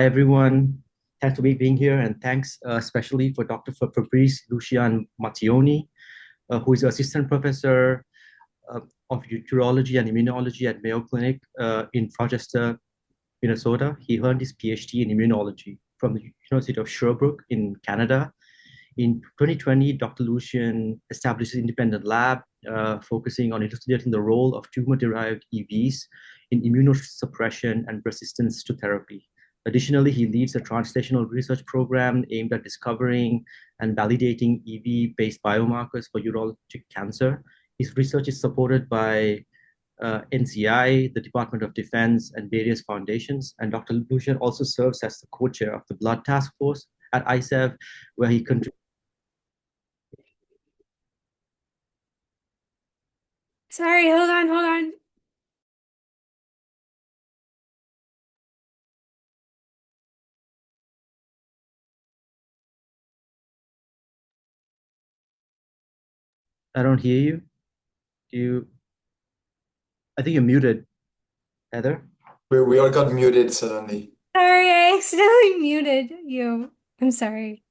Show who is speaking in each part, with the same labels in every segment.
Speaker 1: Everyone. Thanks for being here, and thanks especially for Dr. Fabrice Lucien-Matteoni, who is assistant professor uh, of urology and immunology at Mayo Clinic in Rochester, Minnesota. He earned his PhD in immunology from the University of Sherbrooke in Canada. In 2020, Dr. Lucien established an independent lab focusing on investigating the role of tumor-derived EVs in immunosuppression and resistance to therapy. Additionally, he leads a translational research program aimed at discovering and validating EV-based biomarkers for urologic cancer. His research is supported by NCI, the Department of Defense, and various foundations. And Dr. Lucien also serves as the co-chair of the Blood Task Force at ISEV, where he contributes.
Speaker 2: Sorry, hold on.
Speaker 1: I don't hear you. Do you? I think you're muted, Heather.
Speaker 3: We all got muted suddenly.
Speaker 2: Sorry, I accidentally muted you. I'm sorry.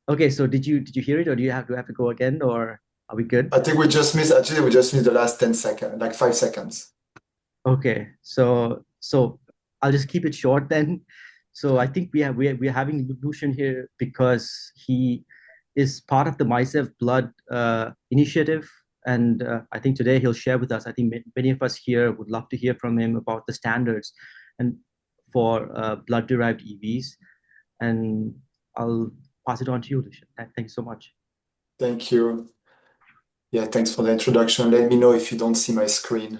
Speaker 1: Okay, so did you hear it, or do I have to go again, or are we good?
Speaker 3: I think we just missed the last 10 seconds, like 5 seconds.
Speaker 1: Okay, so I'll just keep it short then. So I think we're having Lucian here because he is part of the MySafe Blood initiative, and I think today he'll share with us. I think many of us here would love to hear from him about the standards and for blood-derived EVs, and I'll pass it on to you, Lucian. Thanks so much.
Speaker 3: Thank you. Yeah, thanks for the introduction. Let me know if you don't see my screen.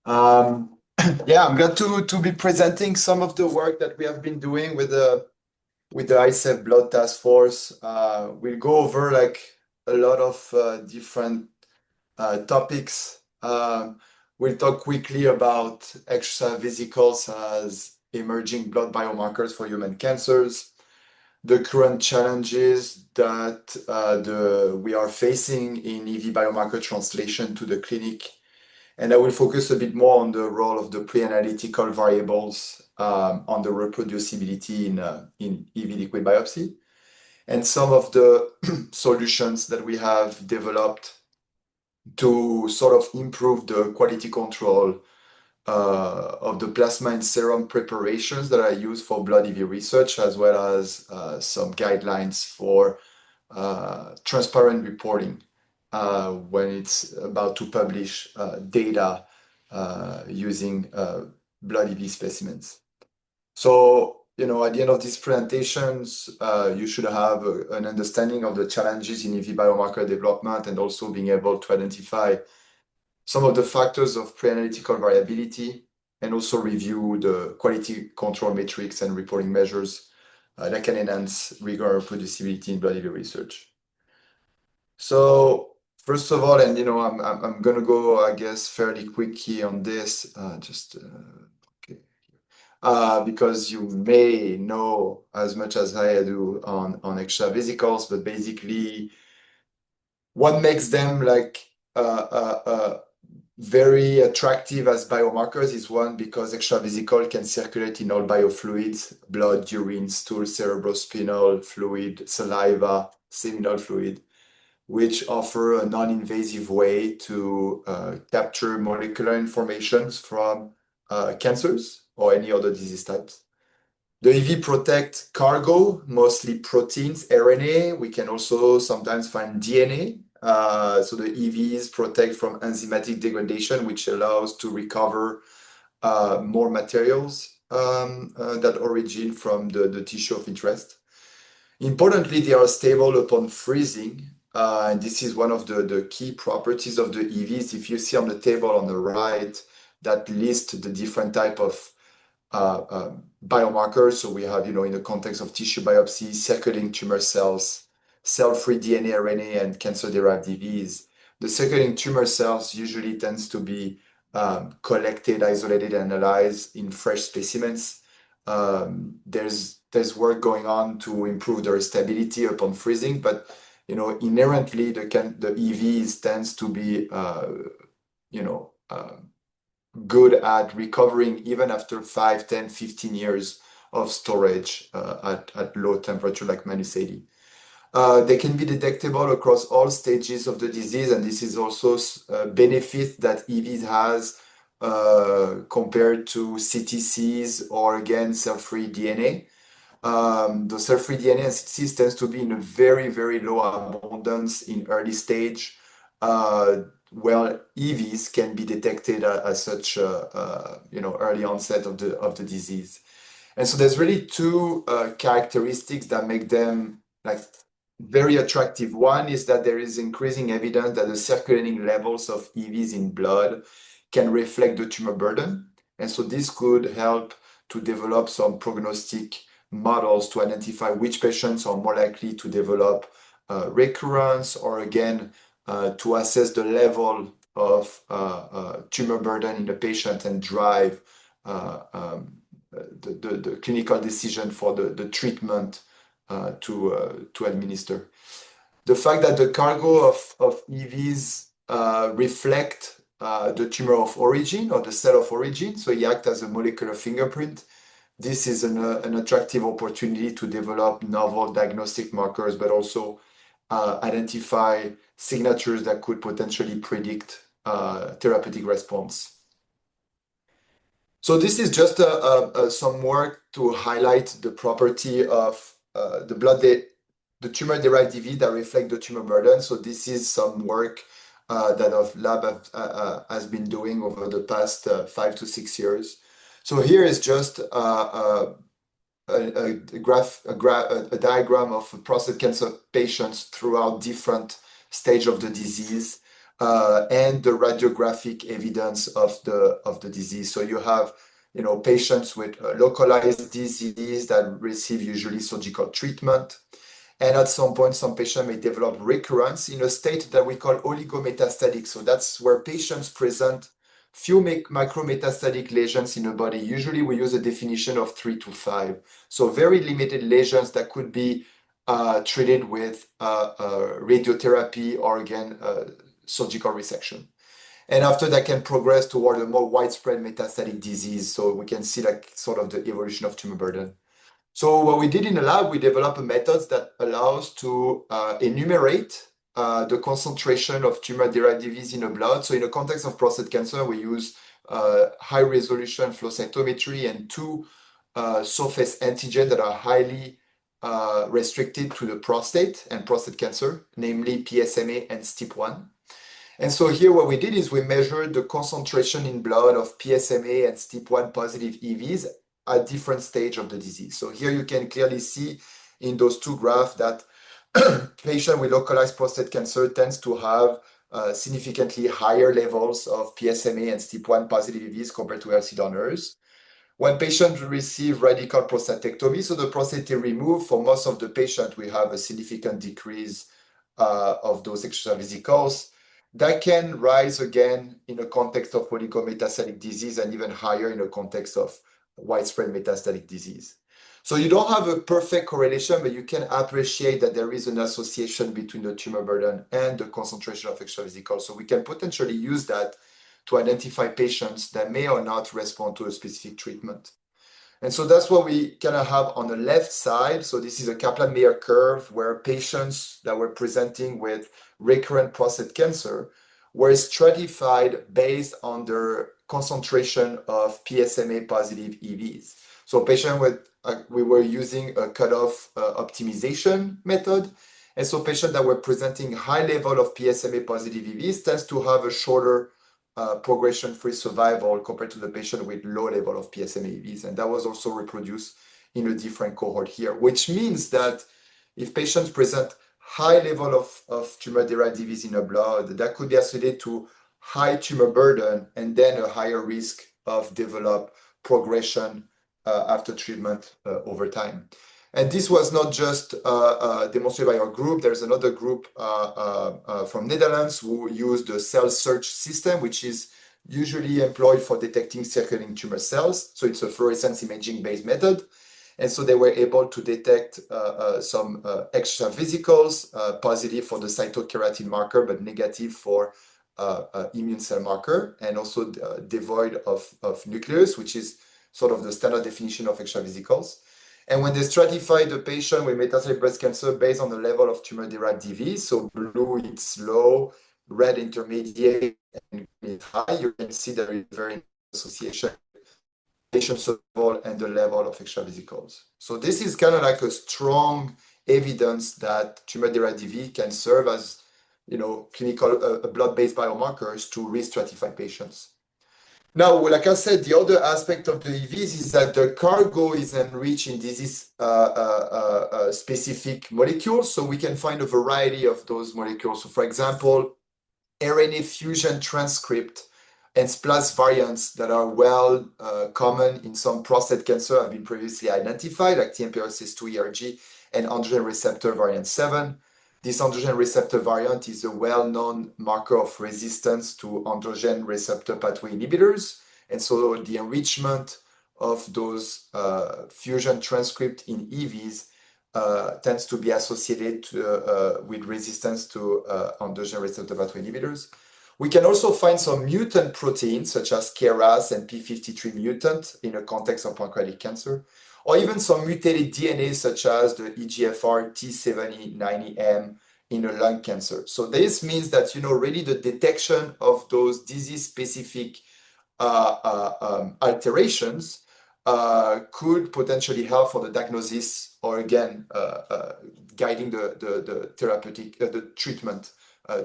Speaker 3: Yeah, I'm glad to be presenting some of the work that we have been doing with the ISEV Blood Task Force. We'll go over like a lot of different topics. We'll talk quickly about extravesicals as emerging blood biomarkers for human cancers, the current challenges that we are facing in EV biomarker translation to the clinic. And I will focus a bit more on the role of the pre-analytical variables on the reproducibility in EV liquid biopsy, and some of the solutions that we have developed to sort of improve the quality control of the plasma and serum preparations that are used for blood EV research, as well as some guidelines for transparent reporting when it's about to publish data using blood EV specimens. So, at the end of these presentations, you should have an understanding of the challenges in EV biomarker development and also being able to identify some of the factors of pre-analytical variability and also review the quality control metrics and reporting measures that can enhance rigor and reproducibility in blood EV research. So first of all, and I'm gonna go, I guess, fairly quick here on this, okay, because you may know as much as I do on extravesicals, but basically, what makes them like very attractive as biomarkers is one, because extravesical can circulate in all biofluids, blood, urine, stool, cerebrospinal fluid, saliva, seminal fluid, which offer a non-invasive way to capture molecular informations from cancers or any other disease types. The EV protect cargo, mostly proteins, RNA. We can also sometimes find DNA. So the EVs protect from enzymatic degradation, which allows to recover more materials that origin from the tissue of interest. Importantly, they are stable upon freezing. And this is one of the key properties of the EVs. If you see on the table on the right, that list the different type of biomarkers. So we have, in the context of tissue biopsy, circulating tumor cells, cell-free DNA, RNA, and cancer-derived EVs. The circulating tumor cells usually tends to be collected, isolated, and analyzed in fresh specimens. There's work going on to improve their stability upon freezing, but inherently the EVs tends to be good at recovering even after 5, 10, 15 years of storage at low temperature like -80. They can be detectable across all stages of the disease, and this is also a benefit that EVs has compared to CTCs or again cell-free DNA. The cell-free DNA and CTCs tends to be in a very, very low abundance in early stage, while EVs can be detected at such early onset of the disease. And so there's really two characteristics that make them like very attractive. One is that there is increasing evidence that the circulating levels of EVs in blood can reflect the tumor burden. And so this could help to develop some prognostic models to identify which patients are more likely to develop recurrence, or again, to assess the level of tumor burden in the patient and drive the clinical decision for the treatment to administer. The fact that the cargo of EVs reflect the tumor of origin or the cell of origin, so it acts as a molecular fingerprint. This is an attractive opportunity to develop novel diagnostic markers, but also identify signatures that could potentially predict therapeutic response. So this is just some work to highlight the property of the tumor-derived EV that reflect the tumor burden. So this is some work that our lab has been doing over the past 5 to 6 years. So here is just a diagram of prostate cancer patients throughout different stages of the disease and the radiographic evidence of the disease. So you have patients with localized disease that receive usually surgical treatment. And at some point, some patients may develop recurrence in a state that we call oligometastatic. So that's where patients present few micrometastatic lesions in the body. Usually we use a definition of 3 to 5. So very limited lesions that could be treated with radiotherapy or again, surgical resection. And after that can progress toward a more widespread metastatic disease. So we can see like sort of the evolution of tumor burden. So what we did in the lab, we developed a method that allows to enumerate the concentration of tumor-derived EVs in the blood. So in the context of prostate cancer, we use high-resolution flow cytometry and two surface antigens that are highly restricted to the prostate and prostate cancer, namely PSMA and STEAP1. And so here what we did is we measured the concentration in blood of PSMA and STEAP1 positive EVs at different stages of the disease. So here you can clearly see in those two graphs that patient with localized prostate cancer tends to have significantly higher levels of PSMA and STEAP1 positive EVs compared to healthy donors. When patients receive radical prostatectomy, so the prostate is removed, for most of the patients, we have a significant decrease of those extra vesicles. That can rise again in the context of oligometastatic disease and even higher in the context of widespread metastatic disease. So you don't have a perfect correlation, but you can appreciate that there is an association between the tumor burden and the concentration of extra vesicles. So we can potentially use that to identify patients that may or not respond to a specific treatment. And so that's what we kind of have on the left side. So this is a Kaplan-Meier curve where patients that were presenting with recurrent prostate cancer were stratified based on their concentration of PSMA positive EVs. So patient with, we were using a cutoff optimization method. And so patients that were presenting high level of PSMA positive EVs tends to have a shorter progression-free survival compared to the patient with low level of PSMA EVs. And that was also reproduced in a different cohort here, which means that if patients present high level of tumor-derived EVs in the blood, that could be associated to high tumor burden and then a higher risk of develop progression after treatment over time. And this was not just demonstrated by our group. There's another group from Netherlands who used the cell search system, which is usually employed for detecting circulating tumor cells. So it's a fluorescence imaging-based method. And so they were able to detect some extra vesicles, positive for the cytokeratin marker, but negative for immune cell marker and also devoid of nucleus, which is sort of the standard definition of extravesicals. And when they stratify the patient with metastatic breast cancer based on the level of tumor-derived EV, so blue it's low, red intermediate, and green high, you can see there is very association patient survival and the level of extravesicals. So this is kind of like a strong evidence that tumor-derived EV can serve as, clinical blood-based biomarkers to re-stratify patients. Now, like I said, the other aspect of the EVs is that the cargo is enriched in disease specific molecules, so we can find a variety of those molecules. So, for example, RNA fusion transcript and SPLAS variants that are well common in some prostate cancer have been previously identified, like TMPRSS2-ERG and androgen receptor variant 7. This androgen receptor variant is a well-known marker of resistance to androgen receptor pathway inhibitors. And so the enrichment of those fusion transcript in EVs tends to be associated with resistance to androgen receptor pathway inhibitors. We can also find some mutant proteins such as KRAS and P53 mutant in a context of pancreatic cancer, or even some mutated DNA such as the EGFR T7090M in a lung cancer. So this means that, really the detection of those disease-specific alterations could potentially help for the diagnosis or again, guiding the therapeutic, the treatment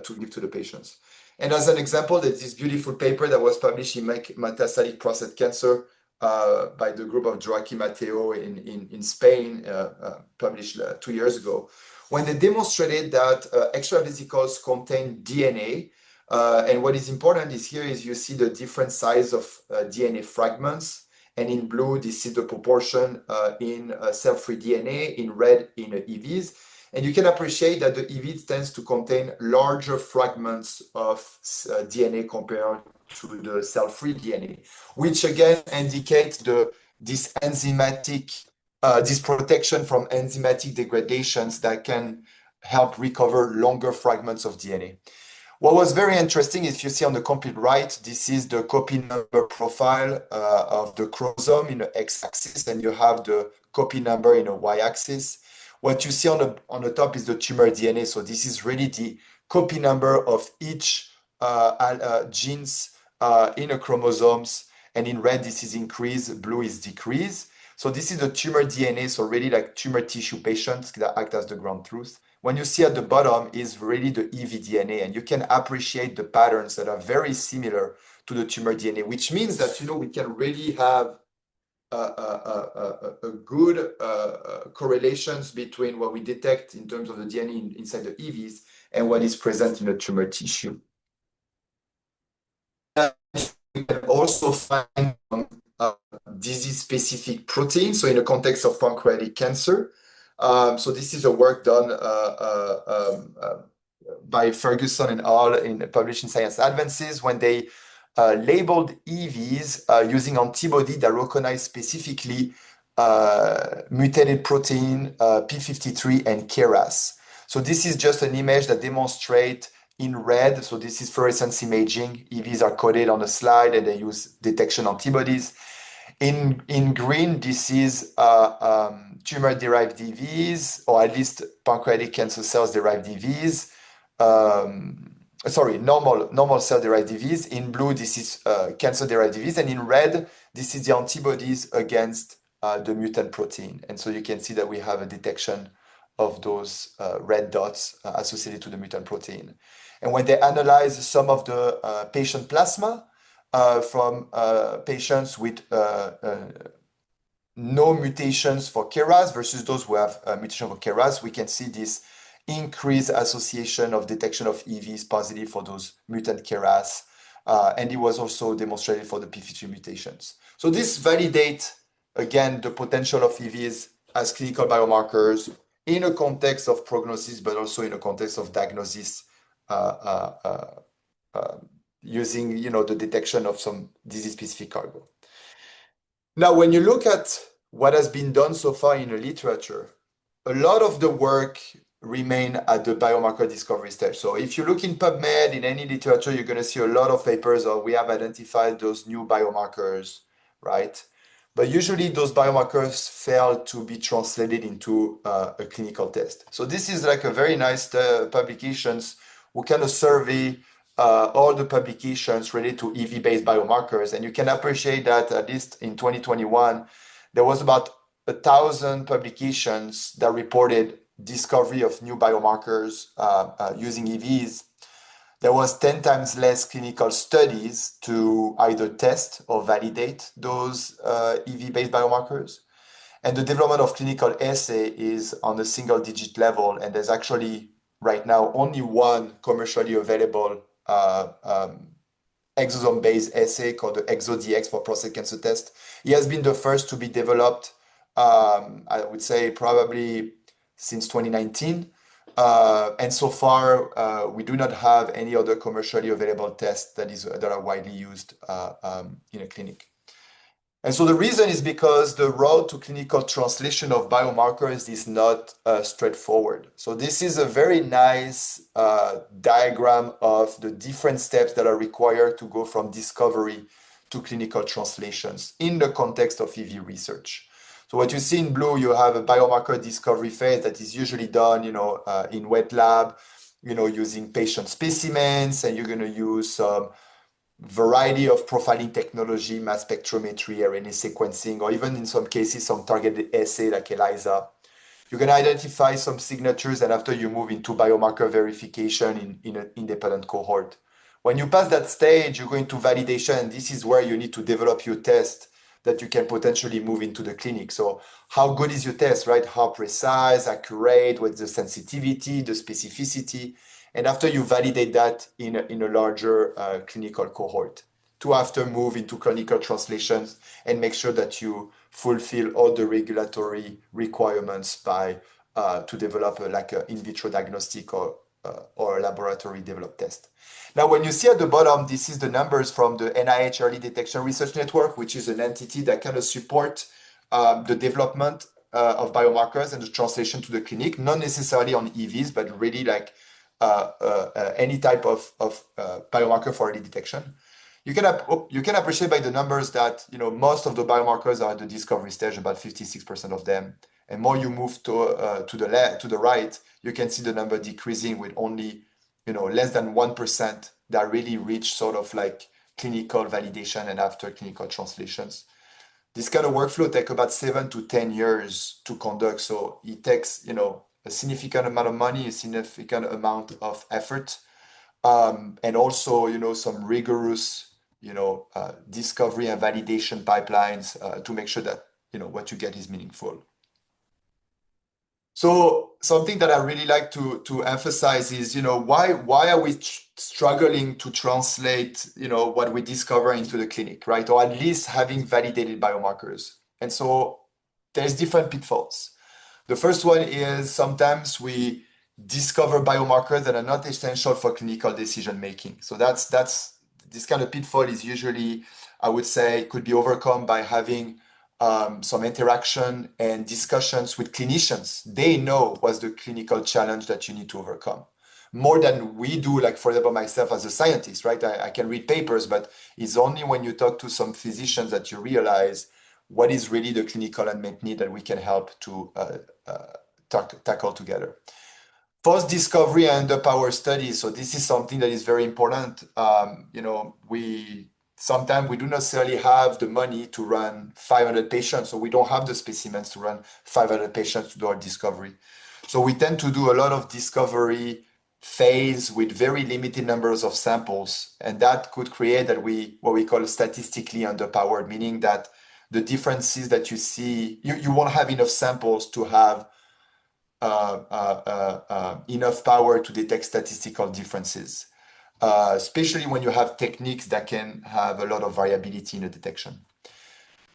Speaker 3: to give to the patients. And as an example, there's this beautiful paper that was published in Metastatic Prostate Cancer by the group of Lucien-Matteoni in Spain, published 2 years ago, when they demonstrated that extravesicals contain DNA. And what is important is here is you see the different size of DNA fragments. And in blue, this is the proportion in cell-free DNA, in red in EVs. And you can appreciate that the EV tends to contain larger fragments of DNA compared to the cell-free DNA, which again indicates this enzymatic, this protection from enzymatic degradations that can help recover longer fragments of DNA. What was very interesting, if you see on the complete right, this is the copy number profile of the chromosome in the x-axis, and you have the copy number in a y-axis. What you see on the top is the tumor DNA. So this is really the copy number of each genes in a chromosomes. And in red, this is increase, blue is decrease. So this is the tumor DNA, so really like tumor tissue patients that act as the ground truth. When you see at the bottom is really the EV-DNA, and you can appreciate the patterns that are very similar to the tumor DNA, which means that, we can really have a good correlations between what we detect in terms of the DNA inside the EVs and what is present in the tumor tissue. We can also find disease-specific proteins, so in the context of pancreatic cancer. So this is a work done by Ferguson and al. Published in Science Advances, when they labeled EVs using antibody that recognize specifically mutated protein P53 and KRAS. So this is just an image that demonstrates in red. So this is fluorescence imaging. EVs are coded on the slide and they use detection antibodies. In green, this is tumor-derived EVs, or at least pancreatic cancer cells-derived EVs. Normal cell-derived EVs. In blue, this is cancer-derived EVs. And in red, this is the antibodies against the mutant protein. And so you can see that we have a detection of those red dots associated to the mutant protein. And when they analyze some of the patient plasma from patients with no mutations for KRAS versus those who have mutation for KRAS, we can see this increased association of detection of EVs positive for those mutant KRAS. And it was also demonstrated for the P53 mutations. So this validates, again, the potential of EVs as clinical biomarkers in a context of prognosis, but also in a context of diagnosis using, the detection of some disease-specific cargo. Now, when you look at what has been done so far in the literature, a lot of the work remain at the biomarker discovery stage. So if you look in PubMed, in any literature, you're going to see a lot of papers of we have identified those new biomarkers, right? But usually those biomarkers fail to be translated into a clinical test. So this is like a very nice publications who kind of survey all the publications related to EV-based biomarkers. And you can appreciate that at least in 2021, there was about 1,000 publications that reported discovery of new biomarkers using EVs. There was 10 times less clinical studies to either test or validate those EV-based biomarkers. And the development of clinical assay is on a single-digit level, and there's actually right now only one commercially available exosome-based assay called the ExoDX for prostate cancer test. It has been the first to be developed, I would say probably since 2019. And so far, we do not have any other commercially available tests that are widely used in a clinic. And so the reason is because the road to clinical translation of biomarkers is not straightforward. So this is a very nice diagram of the different steps that are required to go from discovery to clinical translations in the context of EV research. So what you see in blue, you have a biomarker discovery phase that is usually done, in wet lab, using patient specimens, and you're going to use some variety of profiling technology, mass spectrometry, RNA sequencing, or even in some cases, some targeted assay like ELISA. You can identify some signatures, and after you move into biomarker verification in an independent cohort. When you pass that stage, you go into validation, and this is where you need to develop your test that you can potentially move into the clinic. So how good is your test, right? How precise, accurate, what's the sensitivity, the specificity? And after you validate that in a larger clinical cohort, to after move into clinical translations and make sure that you fulfill all the regulatory requirements by to develop like an in vitro diagnostic or a laboratory developed test. Now, when you see at the bottom, this is the numbers from the NIH Early Detection Research Network, which is an entity that kind of support the development of biomarkers and the translation to the clinic, not necessarily on EVs, but really like any type of biomarker for early detection. You can appreciate by the numbers that most of the biomarkers are at the discovery stage, about 56% of them. And more you move to the right, you can see the number decreasing with only less than 1% that really reach sort of like clinical validation and after clinical translations. This kind of workflow takes about 7 to 10 years to conduct. So it takes a significant amount of money, a significant amount of effort, and also some rigorous discovery and validation pipelines to make sure that what you get is meaningful. So something that I really like to emphasize is why are we struggling to translate what we discover into the clinic, right? Or at least having validated biomarkers. And so there's different pitfalls. The first one is sometimes we discover biomarkers that are not essential for clinical decision making. So that's this kind of pitfall is usually, I would say, could be overcome by having some interaction and discussions with clinicians. They know what's the clinical challenge that you need to overcome. More than we do, like for example, myself as a scientist, right? I can read papers, but it's only when you talk to some physicians that you realize what is really the clinical unmet need that we can help to tackle together. Post-discovery and underpowered studies. So this is something that is very important. Sometimes we do not necessarily have the money to run 500 patients, so we don't have the specimens to run 500 patients to do our discovery. So we tend to do a lot of discovery phase with very limited numbers of samples, and that could create what we call statistically underpowered, meaning that the differences that you see, you won't have enough samples to have enough power to detect statistical differences. Especially when you have techniques that can have a lot of variability in the detection.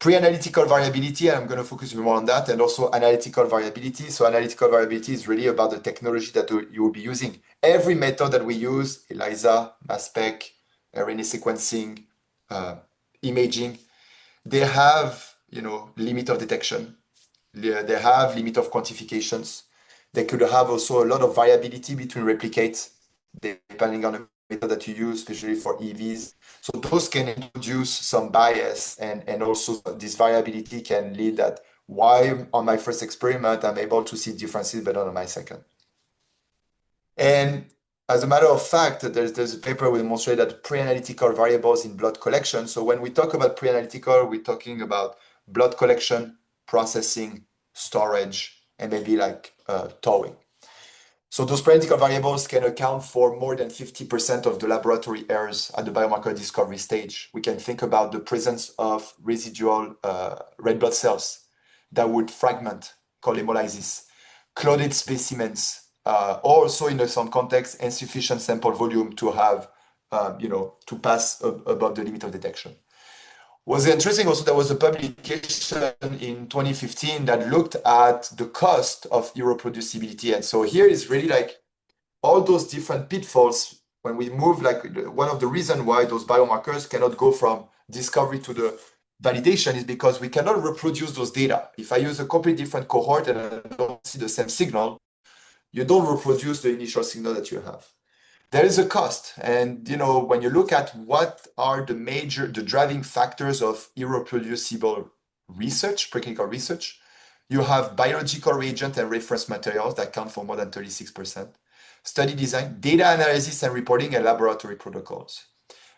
Speaker 3: Pre-analytical variability, and I'm going to focus more on that, and also analytical variability. So analytical variability is really about the technology that you will be using. Every method that we use, ELISA, mass spec, RNA sequencing, imaging, they have limit of detection. They have limit of quantifications. They could have also a lot of variability between replicates, depending on the method that you use, especially for EVs. So those can introduce some bias, and also this variability can lead that why on my first experiment I'm able to see differences, but not on my second. And as a matter of fact, there's a paper we demonstrate that pre-analytical variables in blood collection. So when we talk about pre-analytical, we're talking about blood collection, processing, storage, and maybe like towing. So those pre-analytical variables can account for more than 50% of the laboratory errors at the biomarker discovery stage. We can think about the presence of residual red blood cells that would fragment, called hemolysis, clotted specimens, also in some context, insufficient sample volume to have, to pass above the limit of detection. Was interesting also, there was a publication in 2015 that looked at the cost of irreproducibility. And so here is really like all those different pitfalls when we move, like one of the reasons why those biomarkers cannot go from discovery to the validation is because we cannot reproduce those data. If I use a completely different cohort and I don't see the same signal, you don't reproduce the initial signal that you have. There is a cost. And when you look at what are the driving factors of irreproducible research, preclinical research, you have biological reagent and reference materials that count for more than 36%. Study design, data analysis and reporting, and laboratory protocols.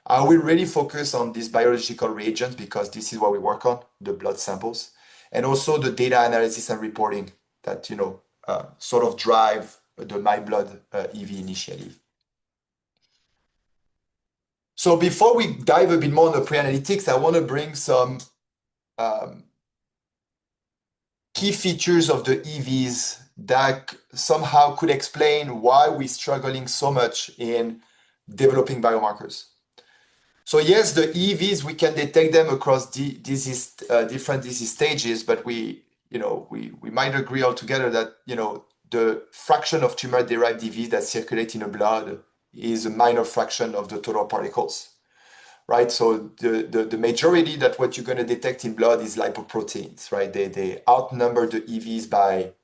Speaker 3: I will really focus on these biological reagents because this is what we work on, the blood samples, and also the data analysis and reporting that sort of drive the MIBlood-EV initiative. So before we dive a bit more on the pre-analytics, I want to bring some key features of the EVs that somehow could explain why we're struggling so much in developing biomarkers. So yes, the EVs, we can detect them across different disease stages, but we might agree altogether that the fraction of tumor-derived EVs that circulate in the blood is a minor fraction of the total particles, right? So the majority that what you're going to detect in blood is lipoproteins, right? They outnumber the EVs by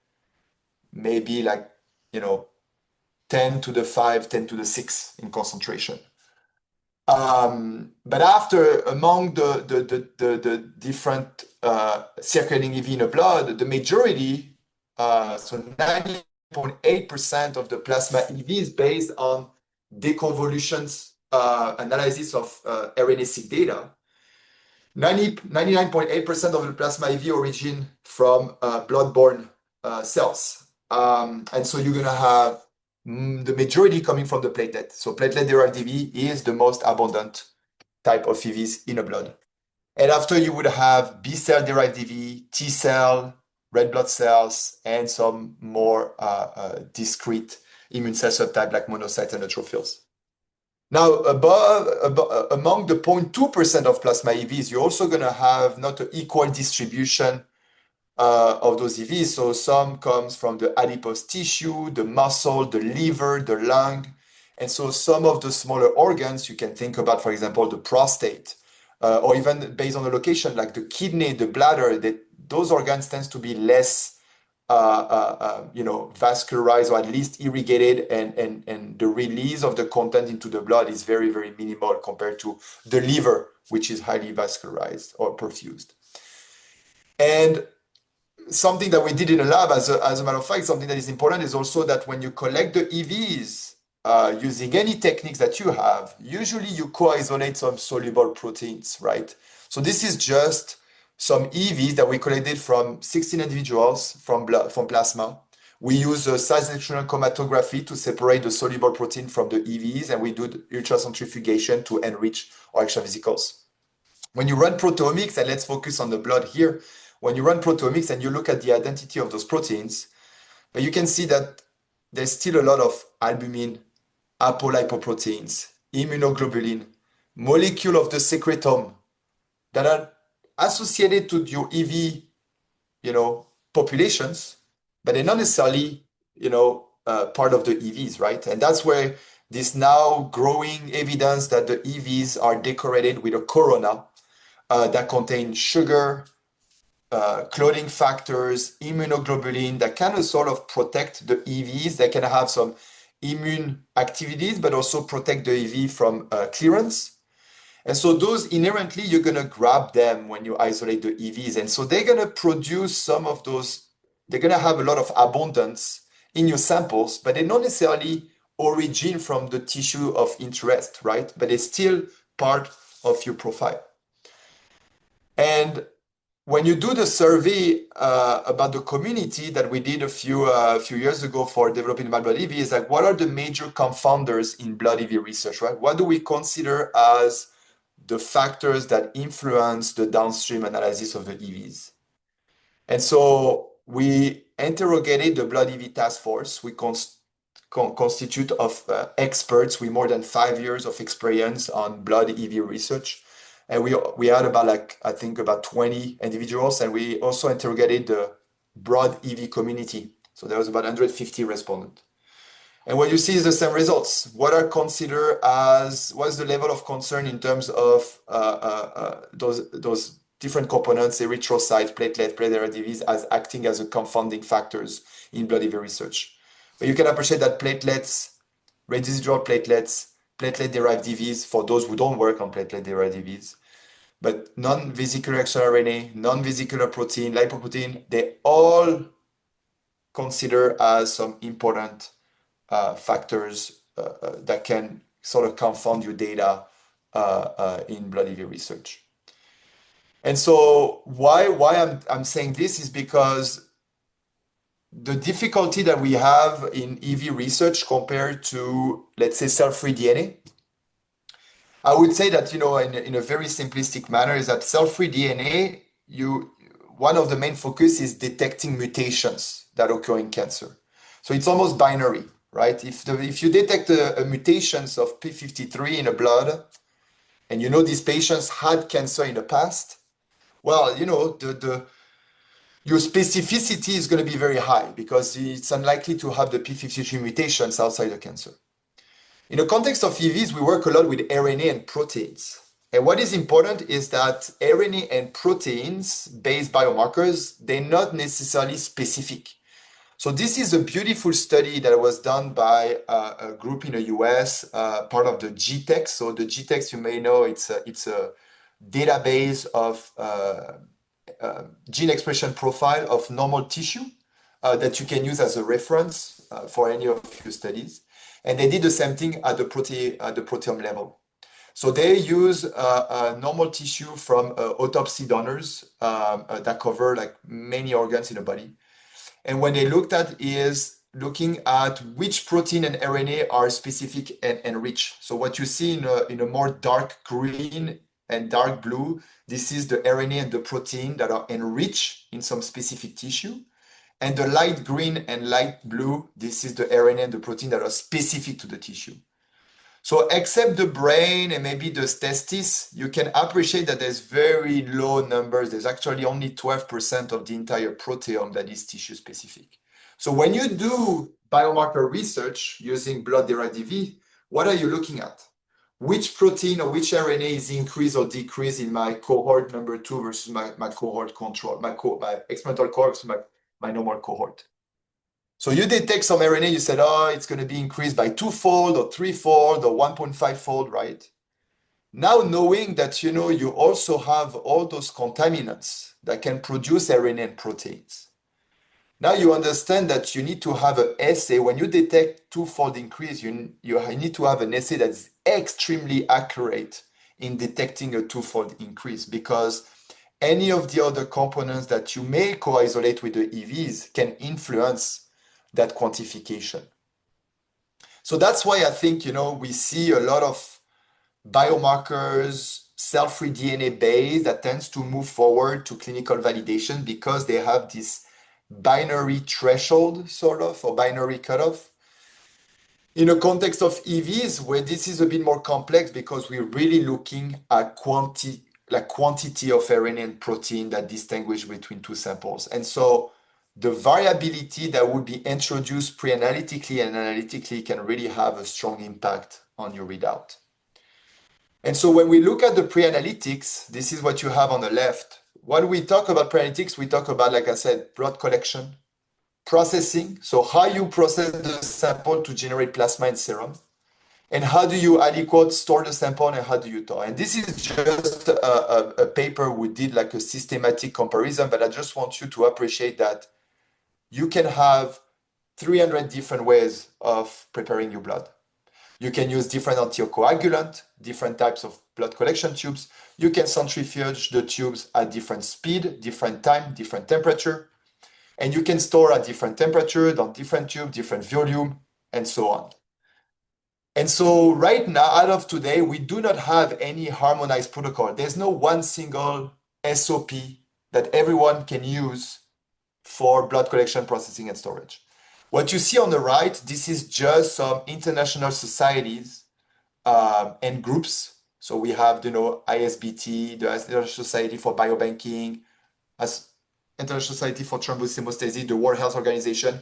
Speaker 3: maybe 10 to the 5, 10 to the 6 in concentration. But among the different circulating EV in the blood, the majority, so 90.8% of the plasma EV is based on deconvolutions analysis of RNA-seq data. 99.8% of the plasma EV origin from blood-borne cells. And so you're going to have the majority coming from the platelet. So platelet-derived EV is the most abundant type of EVs in the blood. And after you would have B-cell-derived EV, T-cell, red blood cells, and some more discrete immune cell subtype like monocytes and neutrophils. Now, among the 0.2% of plasma EVs, you're also going to have not an equal distribution of those EVs. So some comes from the adipose tissue, the muscle, the liver, the lung. And so some of the smaller organs, you can think about, for example, the prostate, or even based on the location, like the kidney, the bladder, those organs tends to be less vascularized or at least irrigated, and the release of the content into the blood is very, very minimal compared to the liver, which is highly vascularized or perfused. And something that we did in the lab, as a matter of fact, something that is important is also that when you collect the EVs using any techniques that you have, usually you co-isolate some soluble proteins, right? So this is just some EVs that we collected from 16 individuals from plasma. We use a size-electron chromatography to separate the soluble protein from the EVs, and we do the ultracentrifugation to enrich our extravesicles. When you run proteomics, and let's focus on the blood here, when you run proteomics and you look at the identity of those proteins, you can see that there's still a lot of albumin, apolipoproteins, immunoglobulin, molecule of the secretome that are associated to your EV, populations, but they're not necessarily, part of the EVs, right? And that's where this now growing evidence that the EVs are decorated with a corona that contains sugar, clotting factors, immunoglobulin that kind of sort of protect the EVs. They can have some immune activities, but also protect the EV from clearance. And so those inherently, you're going to grab them when you isolate the EVs. And so they're going to produce some of those, they're going to have a lot of abundance in your samples, but they don't necessarily origin from the tissue of interest, right? But it's still part of your profile. And when you do the survey about the community that we did a few years ago for developing MIBlood-EV, is like, what are the major confounders in blood EV research, right? What do we consider as the factors that influence the downstream analysis of the EVs? And so we interrogated the blood EV task force. We constitute of experts with more than 5 years of experience on blood EV research. And we had about, like, I think about 20 individuals, and we also interrogated the broad EV community. So there was about 150 respondents. And what you see is the same results. What are considered as, what's the level of concern in terms of those different components, erythrocytes, platelet EVs, as acting as a confounding factors in blood EV research. But you can appreciate that platelets, residual platelets, platelet-derived EVs, for those who don't work on platelet-derived EVs, but non-vesicular external RNA, non-vesicular protein, lipoprotein, they all consider as some important factors that can sort of confound your data in blood EV research. And so why I'm saying this is because the difficulty that we have in EV research compared to, let's say, cell-free DNA, I would say that, in a very simplistic manner, is that cell-free DNA, one of the main focus is detecting mutations that occur in cancer. So it's almost binary, right? If you detect a mutations of p53 in a blood, and these patients had cancer in the past, well, your specificity is going to be very high because it's unlikely to have the p53 mutations outside the cancer. In the context of EVs, we work a lot with RNA and proteins. And what is important is that RNA and proteins-based biomarkers, they're not necessarily specific. So this is a beautiful study that was done by a group in the US, part of the GTEx. So the GTEx, you may know, it's a database of gene expression profile of normal tissue that you can use as a reference for any of your studies. And they did the same thing at the proteome level. So they use normal tissue from autopsy donors that cover like many organs in the body. And when they looked at is looking at which protein and RNA are specific and enriched. So what you see in a more dark green and dark blue, this is the RNA and the protein that are enriched in some specific tissue. And the light green and light blue, this is the RNA and the protein that are specific to the tissue. So except the brain and maybe the testis, you can appreciate that there's very low numbers. There's actually only 12% of the entire proteome that is tissue specific. So when you do biomarker research using blood-derived EV, what are you looking at? Which protein or which RNA is increased or decreased in my cohort number 2 versus my cohort control, my experimental cohort versus my normal cohort. So you detect some RNA, you said, oh, it's going to be increased by 2-fold or 3-fold or 1.5-fold, right? Now knowing that, you also have all those contaminants that can produce RNA and proteins. Now you understand that you need to have an assay. When you detect 2-fold increase, you need to have an assay that's extremely accurate in detecting a 2-fold increase, because any of the other components that you may co-isolate with the EVs can influence that quantification. So that's why I think, we see a lot of biomarkers, cell-free DNA based, that tends to move forward to clinical validation because they have this binary threshold sort of, or binary cutoff. In a context of EVs, where this is a bit more complex because we're really looking at quantity of RNA and protein that distinguish between two samples. And so the variability that would be introduced pre-analytically and analytically can really have a strong impact on your readout. And so when we look at the pre-analytics, this is what you have on the left. when we talk about pre-analytics, we talk about, like I said, blood collection, processing, so how you process the sample to generate plasma and serum, and how do you aliquot, store the sample, and how do you thaw. And this is just a paper we did like a systematic comparison, but I just want you to appreciate that you can have 300 different ways of preparing your blood. You can use different anticoagulant, different types of blood collection tubes. You can centrifuge the tubes at different speed, different time, different temperature. And you can store at different temperature, on different tube, different volume, and so on. And so right now, out of today, we do not have any harmonized protocol. There's no one single SOP that everyone can use for blood collection, processing, and storage. What you see on the right, this is just some international societies and groups. So we have, ISBT, the International Society for Biobanking, as International Society for Thrombohemostasis, the World Health Organization.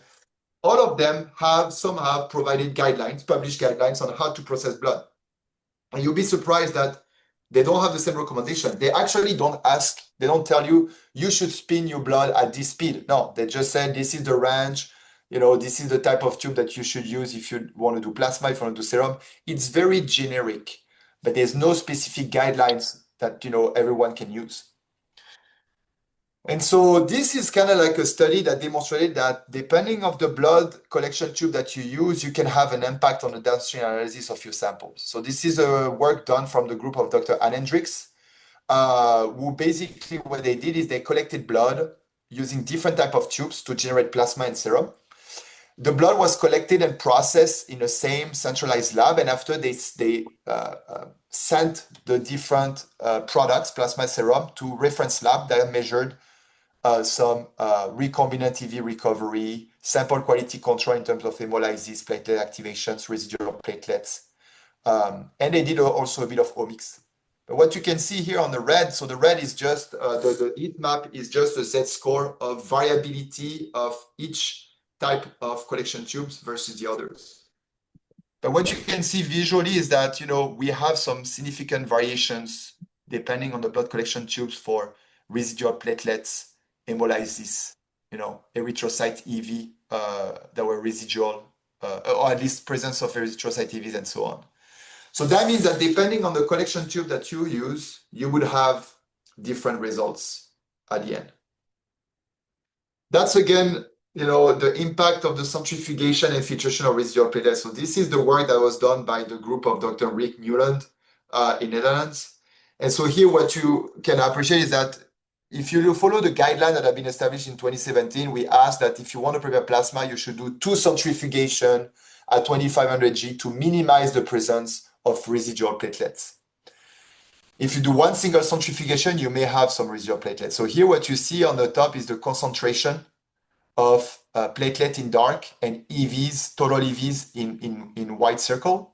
Speaker 3: All of them have somehow provided guidelines, published guidelines on how to process blood. And you'll be surprised that they don't have the same recommendation. They actually don't ask, they don't tell you, you should spin your blood at this speed. No, they just said, this is the range, this is the type of tube that you should use if you want to do plasma, if you want to do serum. It's very generic, but there's no specific guidelines that, everyone can use. And so this is kind of like a study that demonstrated that depending on the blood collection tube that you use, you can have an impact on the downstream analysis of your samples. So this is a work done from the group of Dr. Anne Hendricks, who basically what they did is they collected blood using different type of tubes to generate plasma and serum. The blood was collected and processed in the same centralized lab, and after they sent the different products, plasma and serum, to reference lab that measured some recombinant EV recovery, sample quality control in terms of hemolysis, platelet activations, residual platelets, and they did also a bit of omics. But what you can see here on the red, so the red is just the heat map is just a Z-score of variability of each type of collection tubes versus the others. But what you can see visually is that we have some significant variations depending on the blood collection tubes for residual platelets, hemolysis, erythrocyte EV that were residual, or at least presence of erythrocyte EVs and so on. So that means that depending on the collection tube that you use, you would have different results at the end. That's again, the impact of the centrifugation and filtration of residual platelets. So this is the work that was done by the group of Dr. Rick Newland in Netherlands. And so here what you can appreciate is that if you follow the guidelines that have been established in 2017, we asked that if you want to prepare plasma, you should do 2 centrifugation at 2500 G to minimize the presence of residual platelets. If you do 1 single centrifugation, you may have some residual platelets. So here what you see on the top is the concentration of platelet in dark and EVs, total EVs in white circle.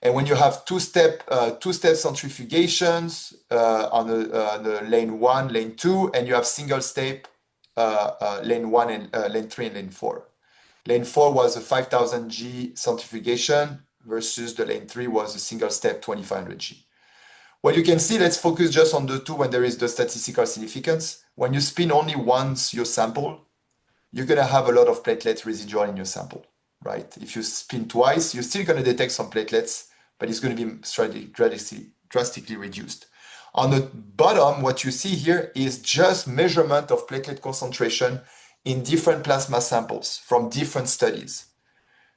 Speaker 3: And when you have two-step centrifugations on the lane 1, lane 2, and you have single-step lane 1 and lane 3 and lane 4. Lane 4 was a 5000 G centrifugation versus the lane 3 was a single-step 2500 G. What you can see, let's focus just on the 2 when there is the statistical significance. When you spin only once your sample, you're going to have a lot of platelet residual in your sample, right? If you spin twice, you're still going to detect some platelets, but it's going to be drastically reduced. On the bottom, what you see here is just measurement of platelet concentration in different plasma samples from different studies.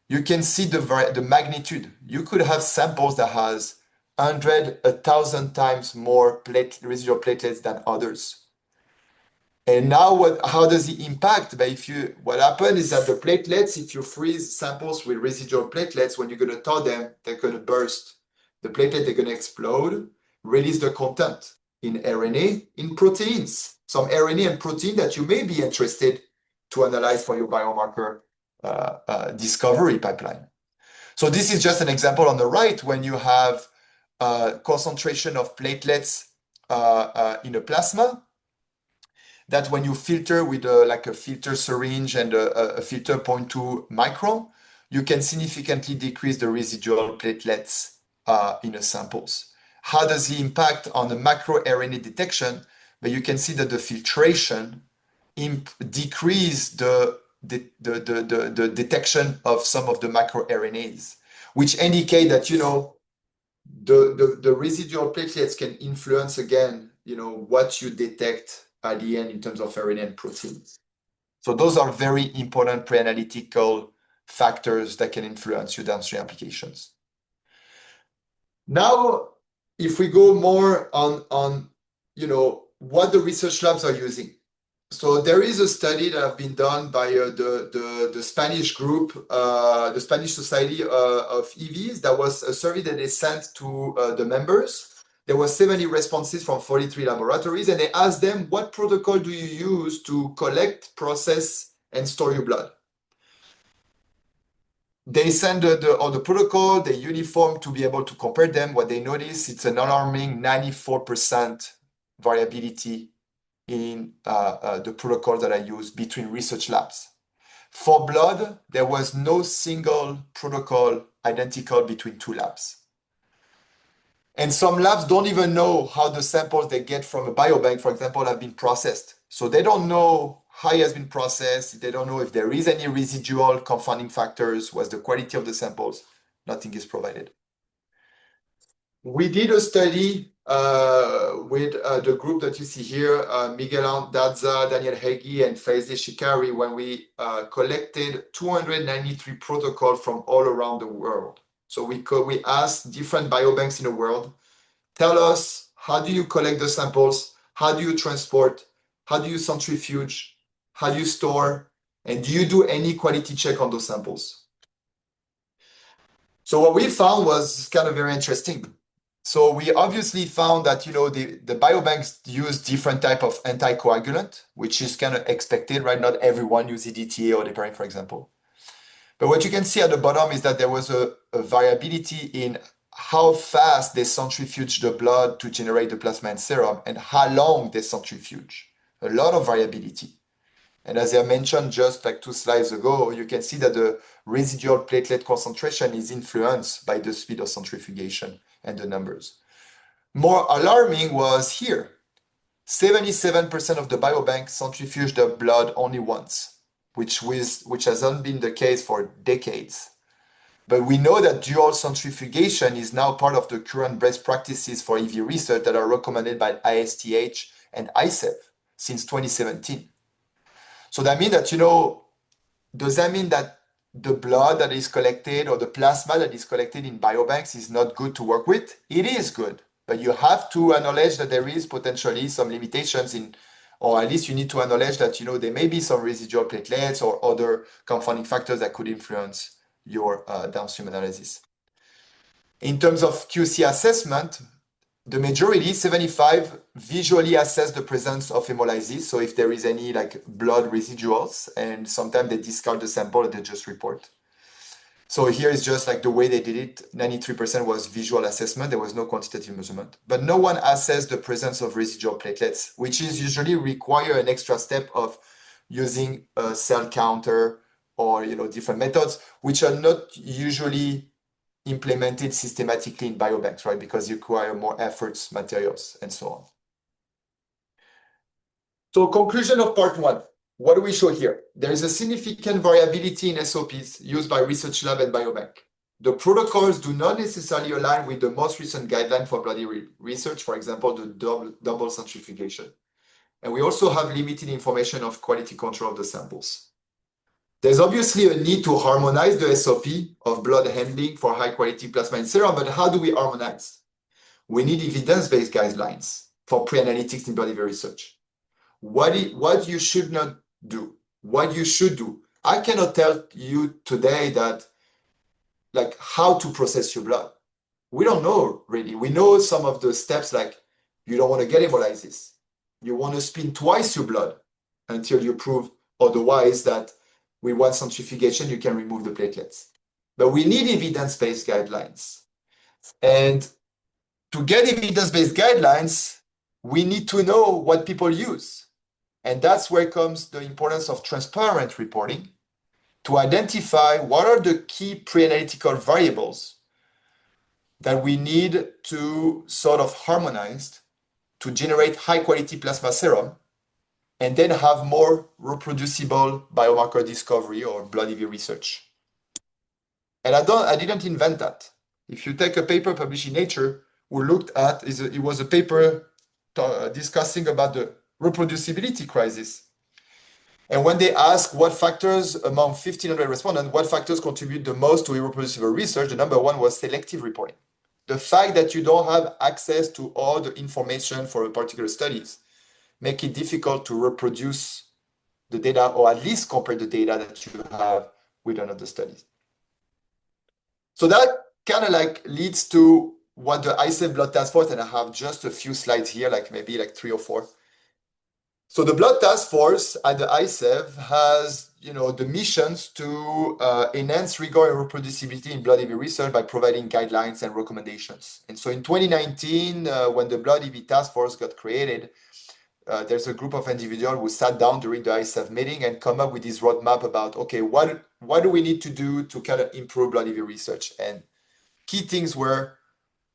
Speaker 3: You can see the magnitude. You could have samples that has 100, 1,000 times more residual platelets than others. And now how does it impact? But what happens is that the platelets, if you freeze samples with residual platelets, when you're going to thaw them, they're going to burst. The platelet, they're going to explode, release the content in RNA, in proteins, some RNA and protein that you may be interested to analyze for your biomarker discovery pipeline. So this is just an example on the right when you have concentration of platelets in a plasma, that when you filter with a filter syringe and a filter 0.2 micron, you can significantly decrease the residual platelets in the samples. How does it impact on the macro RNA detection? but you can see that the filtration decreased the detection of some of the microRNAs, which indicate that, the residual platelets can influence again, what you detect at the end in terms of RNA and proteins. So those are very important pre-analytical factors that can influence your downstream applications. Now, if we go more on what the research labs are using. So there is a study that has been done by the Spanish group, the Spanish Society of EVs. That was a survey that they sent to the members. There were 70 responses from 43 laboratories, and they asked them, what protocol do you use to collect, process, and store your blood? They send the protocol, they uniform to be able to compare them. What they notice, it's an alarming 94% variability in the protocols that I use between research labs. For blood, there was no single protocol identical between two labs. And some labs don't even know how the samples they get from a biobank, for example, have been processed. So they don't know how it has been processed. They don't know if there is any residual confounding factors, what's the quality of the samples. Nothing is provided. We did a study with the group that you see here, Miguel Daza, Daniel Hegi, and Faizi Shikari, when we collected 293 protocols from all around the world. So we asked different biobanks in the world, tell us, how do you collect the samples? How do you transport? How do you centrifuge? How do you store? And do you do any quality check on those samples? So what we found was kind of very interesting. So we obviously found that, the biobanks use different type of anticoagulant, which is kind of expected, right? Not everyone uses EDTA or heparin, for example. But what you can see at the bottom is that there was a variability in how fast they centrifuge the blood to generate the plasma and serum and how long they centrifuge. A lot of variability. And as I mentioned just like 2 slides ago, you can see that the residual platelet concentration is influenced by the speed of centrifugation and the numbers. More alarming was here. 77% of the biobank centrifuged the blood only once, which hasn't been the case for decades. But we know that dual centrifugation is now part of the current best practices for EV research that are recommended by ISTH and ISEV since 2017. So that means that, does that mean that the blood that is collected or the plasma that is collected in biobanks is not good to work with? It is good, but you have to acknowledge that there is potentially some limitations or at least you need to acknowledge that, there may be some residual platelets or other confounding factors that could influence your downstream analysis. In terms of QC assessment, the majority, 75, visually assess the presence of hemolysis. So if there is any blood residuals, and sometimes they discard the sample and they just report. So here is just the way they did it. 93% was visual assessment. There was no quantitative measurement. But no one assessed the presence of residual platelets, which is usually require an extra step of using a cell counter or different methods, which are not usually implemented systematically in biobanks, right? Because you require more efforts, materials, and so on. So conclusion of part 1. What do we show here? There is a significant variability in SOPs used by research lab and biobank. The protocols do not necessarily align with the most recent guideline for blood research, for example, the double centrifugation. And we also have limited information of quality control of the samples. There's obviously a need to harmonize the SOP of blood handling for high-quality plasma and serum, but how do we harmonize? We need evidence-based guidelines for pre-analytics in blood research. What you should not do, what you should do. I cannot tell you today that, how to process your blood. We don't know, really. We know some of the steps, you don't want to get hemolysis. You want to spin twice your blood until you prove otherwise that with one centrifugation, you can remove the platelets. But we need evidence-based guidelines. And to get evidence-based guidelines, we need to know what people use. And that's where comes the importance of transparent reporting to identify what are the key pre-analytical variables that we need to sort of harmonize to generate high-quality plasma serum and then have more reproducible biomarker discovery or blood-EV research. And I didn't invent that. If you take a paper published in Nature, we looked at, it was a paper discussing about the reproducibility crisis. And when they asked what factors among 1,500 respondents, what factors contribute the most to irreproducible research, the number one was selective reporting. The fact that you don't have access to all the information for a particular studies make it difficult to reproduce the data, or at least compare the data that you have with another studies. So that kind of like leads to what the ISEV Blood Task Force, and I have just a few slides here, like maybe like 3 or 4. So the Blood Task Force at the ISEV has, the missions to enhance rigor and reproducibility in blood-EV research by providing guidelines and recommendations. And so in 2019, when the blood-EV Task Force got created, there's a group of individuals who sat down during the ISEV meeting and come up with this roadmap about, okay, what do we need to do to kind of improve blood-EV research? And key things were,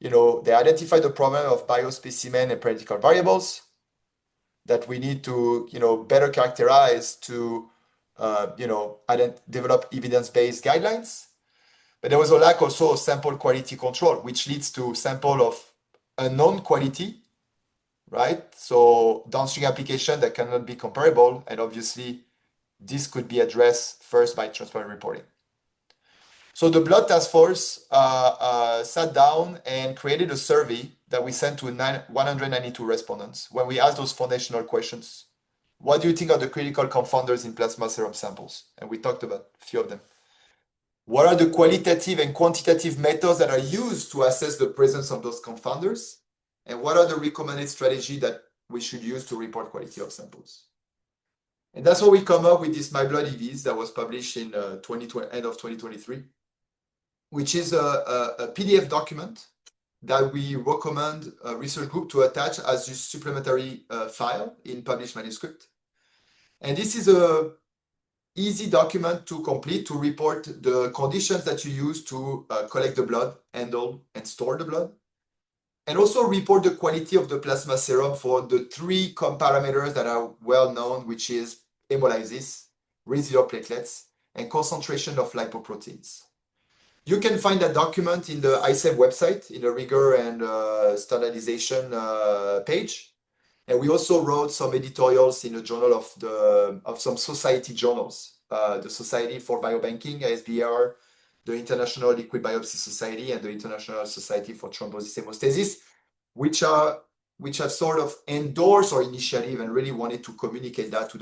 Speaker 3: they identified the problem of biospecimen and pre-analytical variables that we need to, better characterize to, develop evidence-based guidelines. But there was a lack also of sample quality control, which leads to sample of unknown quality, right? So downstream application that cannot be comparable, and obviously this could be addressed first by transparent reporting. So the Blood Task Force sat down and created a survey that we sent to 192 respondents. When we asked those foundational questions, what do you think are the critical confounders in plasma serum samples? And we talked about a few of them. What are the qualitative and quantitative methods that are used to assess the presence of those confounders? And what are the recommended strategies that we should use to report quality of samples? And that's how we come up with this MIBlood-EVs that was published in end of 2023, which is a PDF document that we recommend a research group to attach as a supplementary file in published manuscript. And this is a easy document to complete to report the conditions that you use to collect the blood, handle, and store the blood. And also report the quality of the plasma serum for the 3 parameters that are well known, which is hemolysis, residual platelets, and concentration of lipoproteins. You can find that document in the ISEV website in the rigor and standardization page. And we also wrote some editorials in the journal of some society journals, the Society for Biobanking, ISBR, the International Liquid Biopsy Society, and the International Society for Thrombosis Hemostasis, which have sort of endorsed our initiative and really wanted to communicate that to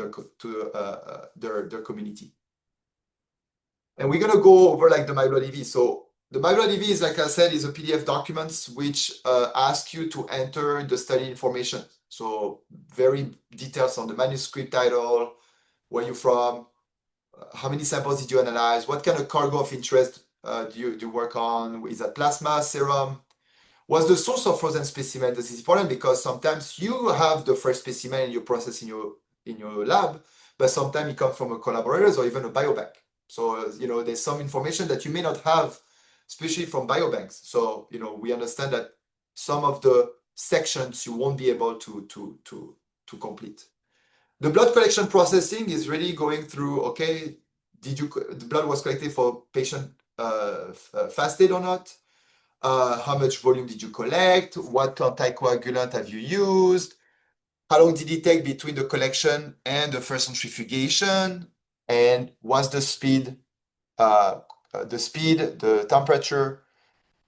Speaker 3: their community. And we're going to go over like the MIBlood-EV. So the MIBlood-EV is, like I said, is a PDF document which asks you to enter the study information. So very details on the manuscript title, where you're from, how many samples did you analyze, what kind of cargo of interest do you work on, is that plasma, serum, what's the source of frozen specimen? This is important because sometimes you have the first specimen in your process in your lab, but sometimes it comes from a collaborators or even a biobank. So, there's some information that you may not have, especially from biobanks. So, we understand that some of the sections you won't be able to complete. The blood collection processing is really going through, okay, the blood was collected for patient fasted or not? How much volume did you collect? What anticoagulant have you used? How long did it take between the collection and the first centrifugation? And what's the speed, the temperature,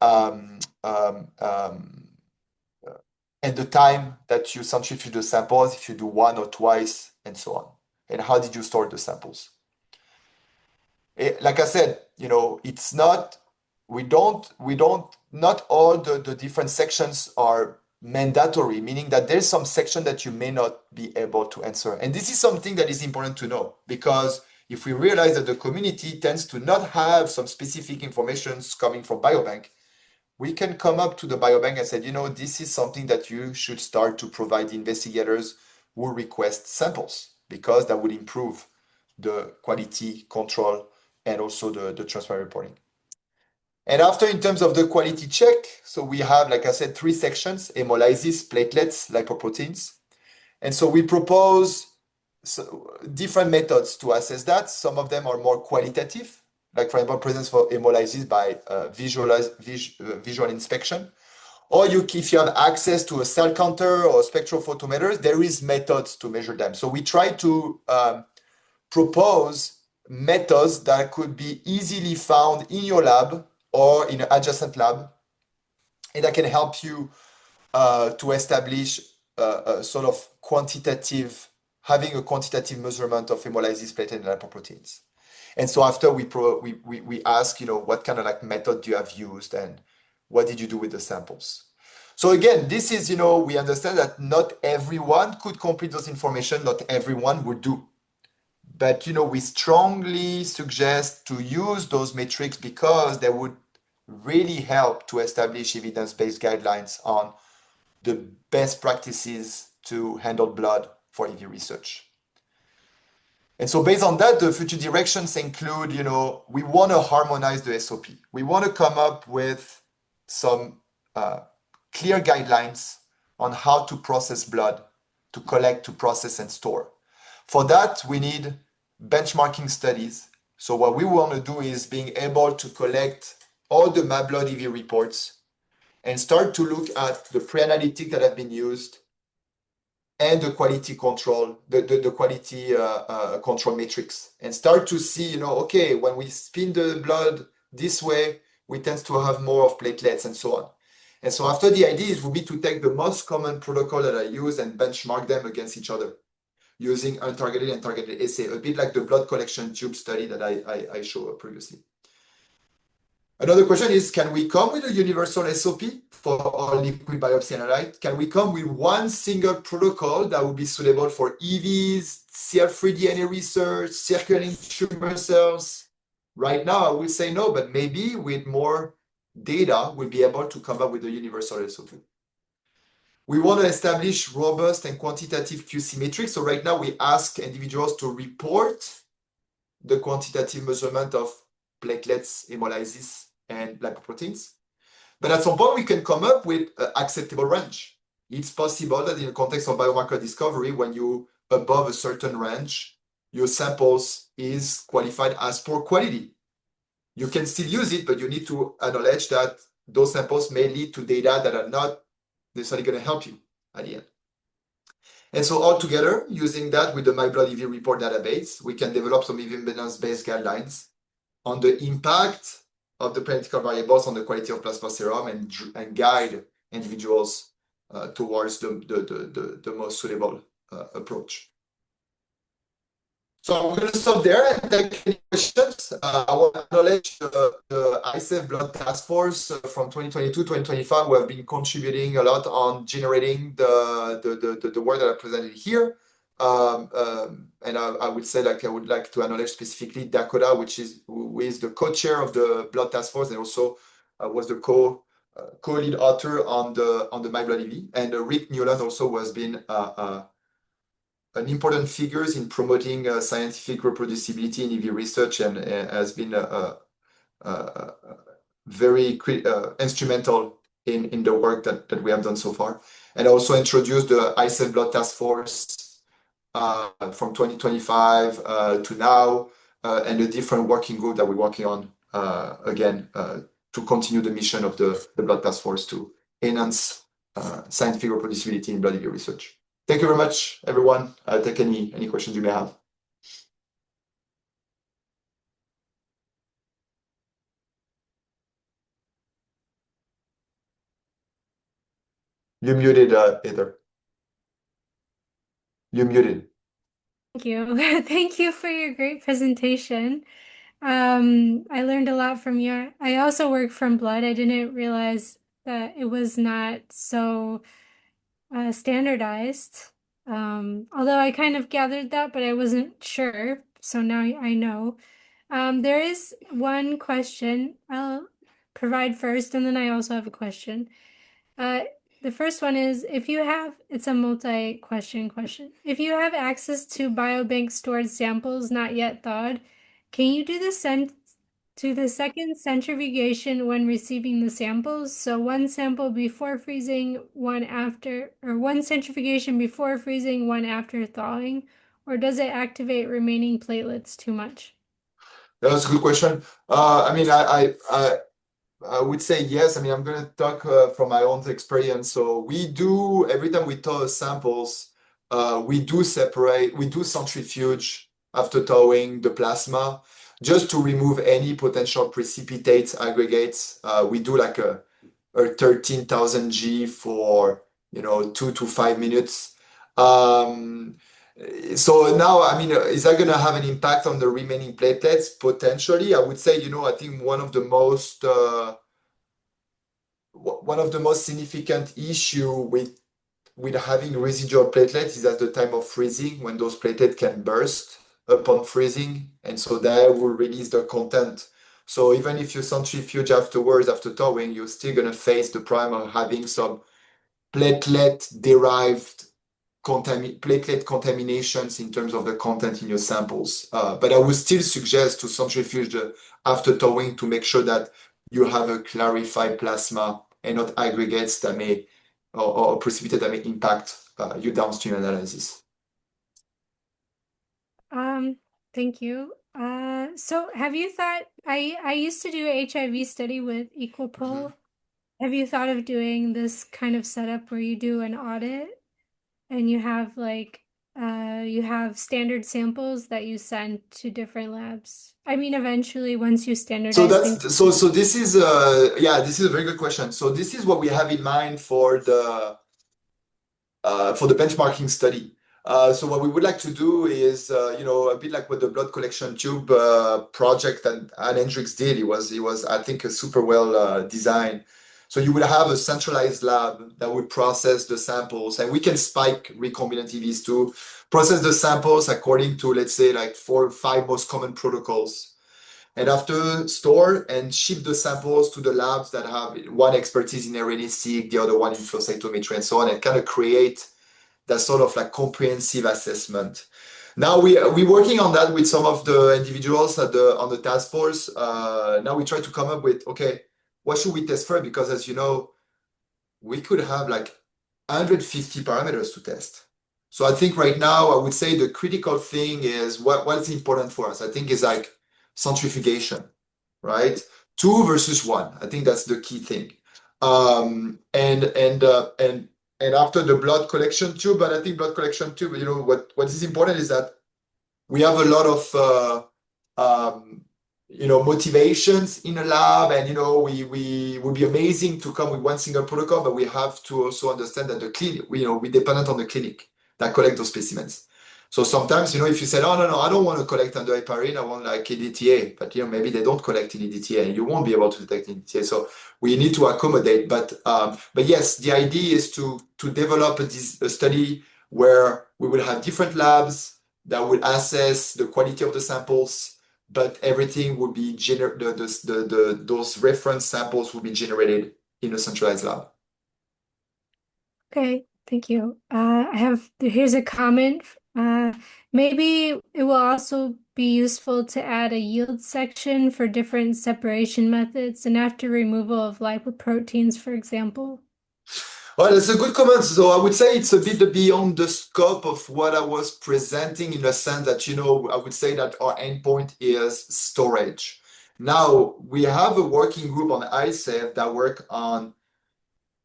Speaker 3: and the time that you centrifuge the samples, if you do 1 or twice, and so on. And how did you store the samples? Like I said, it's not, not all the different sections are mandatory, meaning that there's some section that you may not be able to answer. And this is something that is important to know, because if we realize that the community tends to not have some specific information coming from biobank, we can come up to the biobank and say, this is something that you should start to provide investigators who request samples, because that would improve the quality control and also the transparent reporting. And after, in terms of the quality check, so we have, like I said, three sections: hemolysis, platelets, lipoproteins. And so we propose different methods to assess that. Some of them are more qualitative, like for example, presence for hemolysis by visual inspection. Or if you have access to a cell counter or spectrophotometers, there is methods to measure them. So we try to propose methods that could be easily found in your lab or in an adjacent lab, and that can help you to establish a sort of having a quantitative measurement of hemolysis, platelet, and lipoproteins. And so after we ask, what kind of like method do you have used and what did you do with the samples? So again, this is, we understand that not everyone could complete those information, not everyone would do. But, we strongly suggest to use those metrics because they would really help to establish evidence-based guidelines on the best practices to handle blood for EV research. And so based on that, the future directions include, we want to harmonize the SOP. We want to come up with some clear guidelines on how to process blood, to collect, to process, and store. For that, we need benchmarking studies. So what we want to do is being able to collect all the MIBlood-EV reports and start to look at the pre-analytic that have been used and the quality control, the quality control matrix, and start to see, okay, when we spin the blood this way, we tend to have more of platelets and so on. And so after, the idea would be to take the most common protocol that I use and benchmark them against each other using untargeted and targeted assay, a bit like the blood collection tube study that I showed previously. Another question is, can we come with a universal SOP for all liquid biopsy analyte? Can we come with one single protocol that would be suitable for EVs, cell-free DNA research, circulating tumor cells? Right now, I would say no, but maybe with more data, we'll be able to come up with a universal SOP. We want to establish robust and quantitative QC metrics. So right now, we ask individuals to report the quantitative measurement of platelets, hemolysis, and lipoproteins. But at some point, we can come up with an acceptable range. It's possible that in the context of biomarker discovery, when you above a certain range, your samples is qualified as poor quality. You can still use it, but you need to acknowledge that those samples may lead to data that are not necessarily going to help you at the end. And so altogether, using that with the MIBlood-EV report database, we can develop some evidence-based guidelines on the impact of the pre-analytical variables on the quality of plasma serum and guide individuals towards the most suitable approach. So I'm going to stop there and take any questions. I want to acknowledge the ISEV Blood Task Force from 2022-2025 who have been contributing a lot on generating the work that I presented here. And I would say, I would like to acknowledge specifically Dakota, who is the co-chair of the Blood Task Force and also was the co-lead author on the MIBlood-EV. And Rick Newland also has been an important figure in promoting scientific reproducibility in EV research and has been very instrumental in the work that we have done so far. And also introduced the ISEV Blood Task Force from 2025 to now, and the different working group that we're working on, again, to continue the mission of the Blood Task Force to enhance scientific reproducibility in blood EV research. Thank you very much, everyone. I'll take any questions you may have. You're muted, Heather. You're muted.
Speaker 2: Thank you. Thank you for your great presentation. I learned a lot from you. I also work from blood. I didn't realize that it was not so standardized. Although I kind of gathered that, but I wasn't sure. So now I know. There is one question I'll provide first, and then I also have a question. The first one is, it's a multi-question question. If you have access to biobank stored samples not yet thawed, can you do the to the second centrifugation when receiving the samples. So one sample before freezing, one after, or one centrifugation before freezing, one after thawing, or does it activate remaining platelets too much?
Speaker 3: That's a good question. I mean, I would say yes. I mean, I'm going to talk from my own experience. So we do, every time we thaw samples, we do centrifuge after thawing the plasma just to remove any potential precipitate aggregates. We do like a 13,000 G for, 2 to 5 minutes. So now, I mean, is that going to have an impact on the remaining platelets? Potentially, I would say, I think one of the most significant issue with having residual platelets is at the time of freezing when those platelets can burst upon freezing, and so that will release the content. So even if you centrifuge afterwards after thawing, you're still going to face the problem of having some platelet-derived platelet contaminations in terms of the content in your samples. But I would still suggest to centrifuge after thawing to make sure that you have a clarified plasma and not aggregates that may or precipitate that may impact your downstream analysis.
Speaker 2: Thank you. So have you thought, I used to do a HIV study with Equipol. Have you thought of doing this kind of setup where you do an audit and you have you have standard samples that you send to different labs? I mean, eventually once you standardize things.
Speaker 3: So this is this is a very good question. So this is what we have in mind for the benchmarking study. So what we would like to do is, a bit like what the blood collection tube project and Hendrix did. It was, I think, a super well designed. So you would have a centralized lab that would process the samples, and we can spike recombinant EVs to process the samples according to, let's say, like 4 or 5 most common protocols. And after store and ship the samples to the labs that have one expertise in RNA-seq, the other one in flow cytometry, and so on, and kind of create that sort of like comprehensive assessment. Now we're working on that with some of the individuals on the task force. Now we try to come up with, okay, what should we test first? Because as you know, we could have like 150 parameters to test. So I think right now I would say the critical thing is what's important for us. I think is like centrifugation, right? 2 versus 1. I think that's the key thing. And after the blood collection tube, but I think blood collection tube, what is important is that we have a lot of motivations in a lab, and we would be amazing to come with one single protocol, but we have to also understand that the clinic, we're dependent on the clinic that collect those specimens. So sometimes, if you said, oh, no, I don't want to collect under heparin, I want like EDTA, but maybe they don't collect in EDTA and you won't be able to detect in EDTA. So we need to accommodate. But yes, the idea is to develop a study where we will have different labs that will assess the quality of the samples, but everything will be those reference samples will be generated in a centralized lab.
Speaker 2: Okay, thank you. Here's a comment. Maybe it will also be useful to add a yield section for different separation methods and after removal of lipoproteins, for example.
Speaker 3: Well, that's a good comment. So I would say it's a bit beyond the scope of what I was presenting in the sense that, I would say that our endpoint is storage. Now, we have a working group on ISEV that work on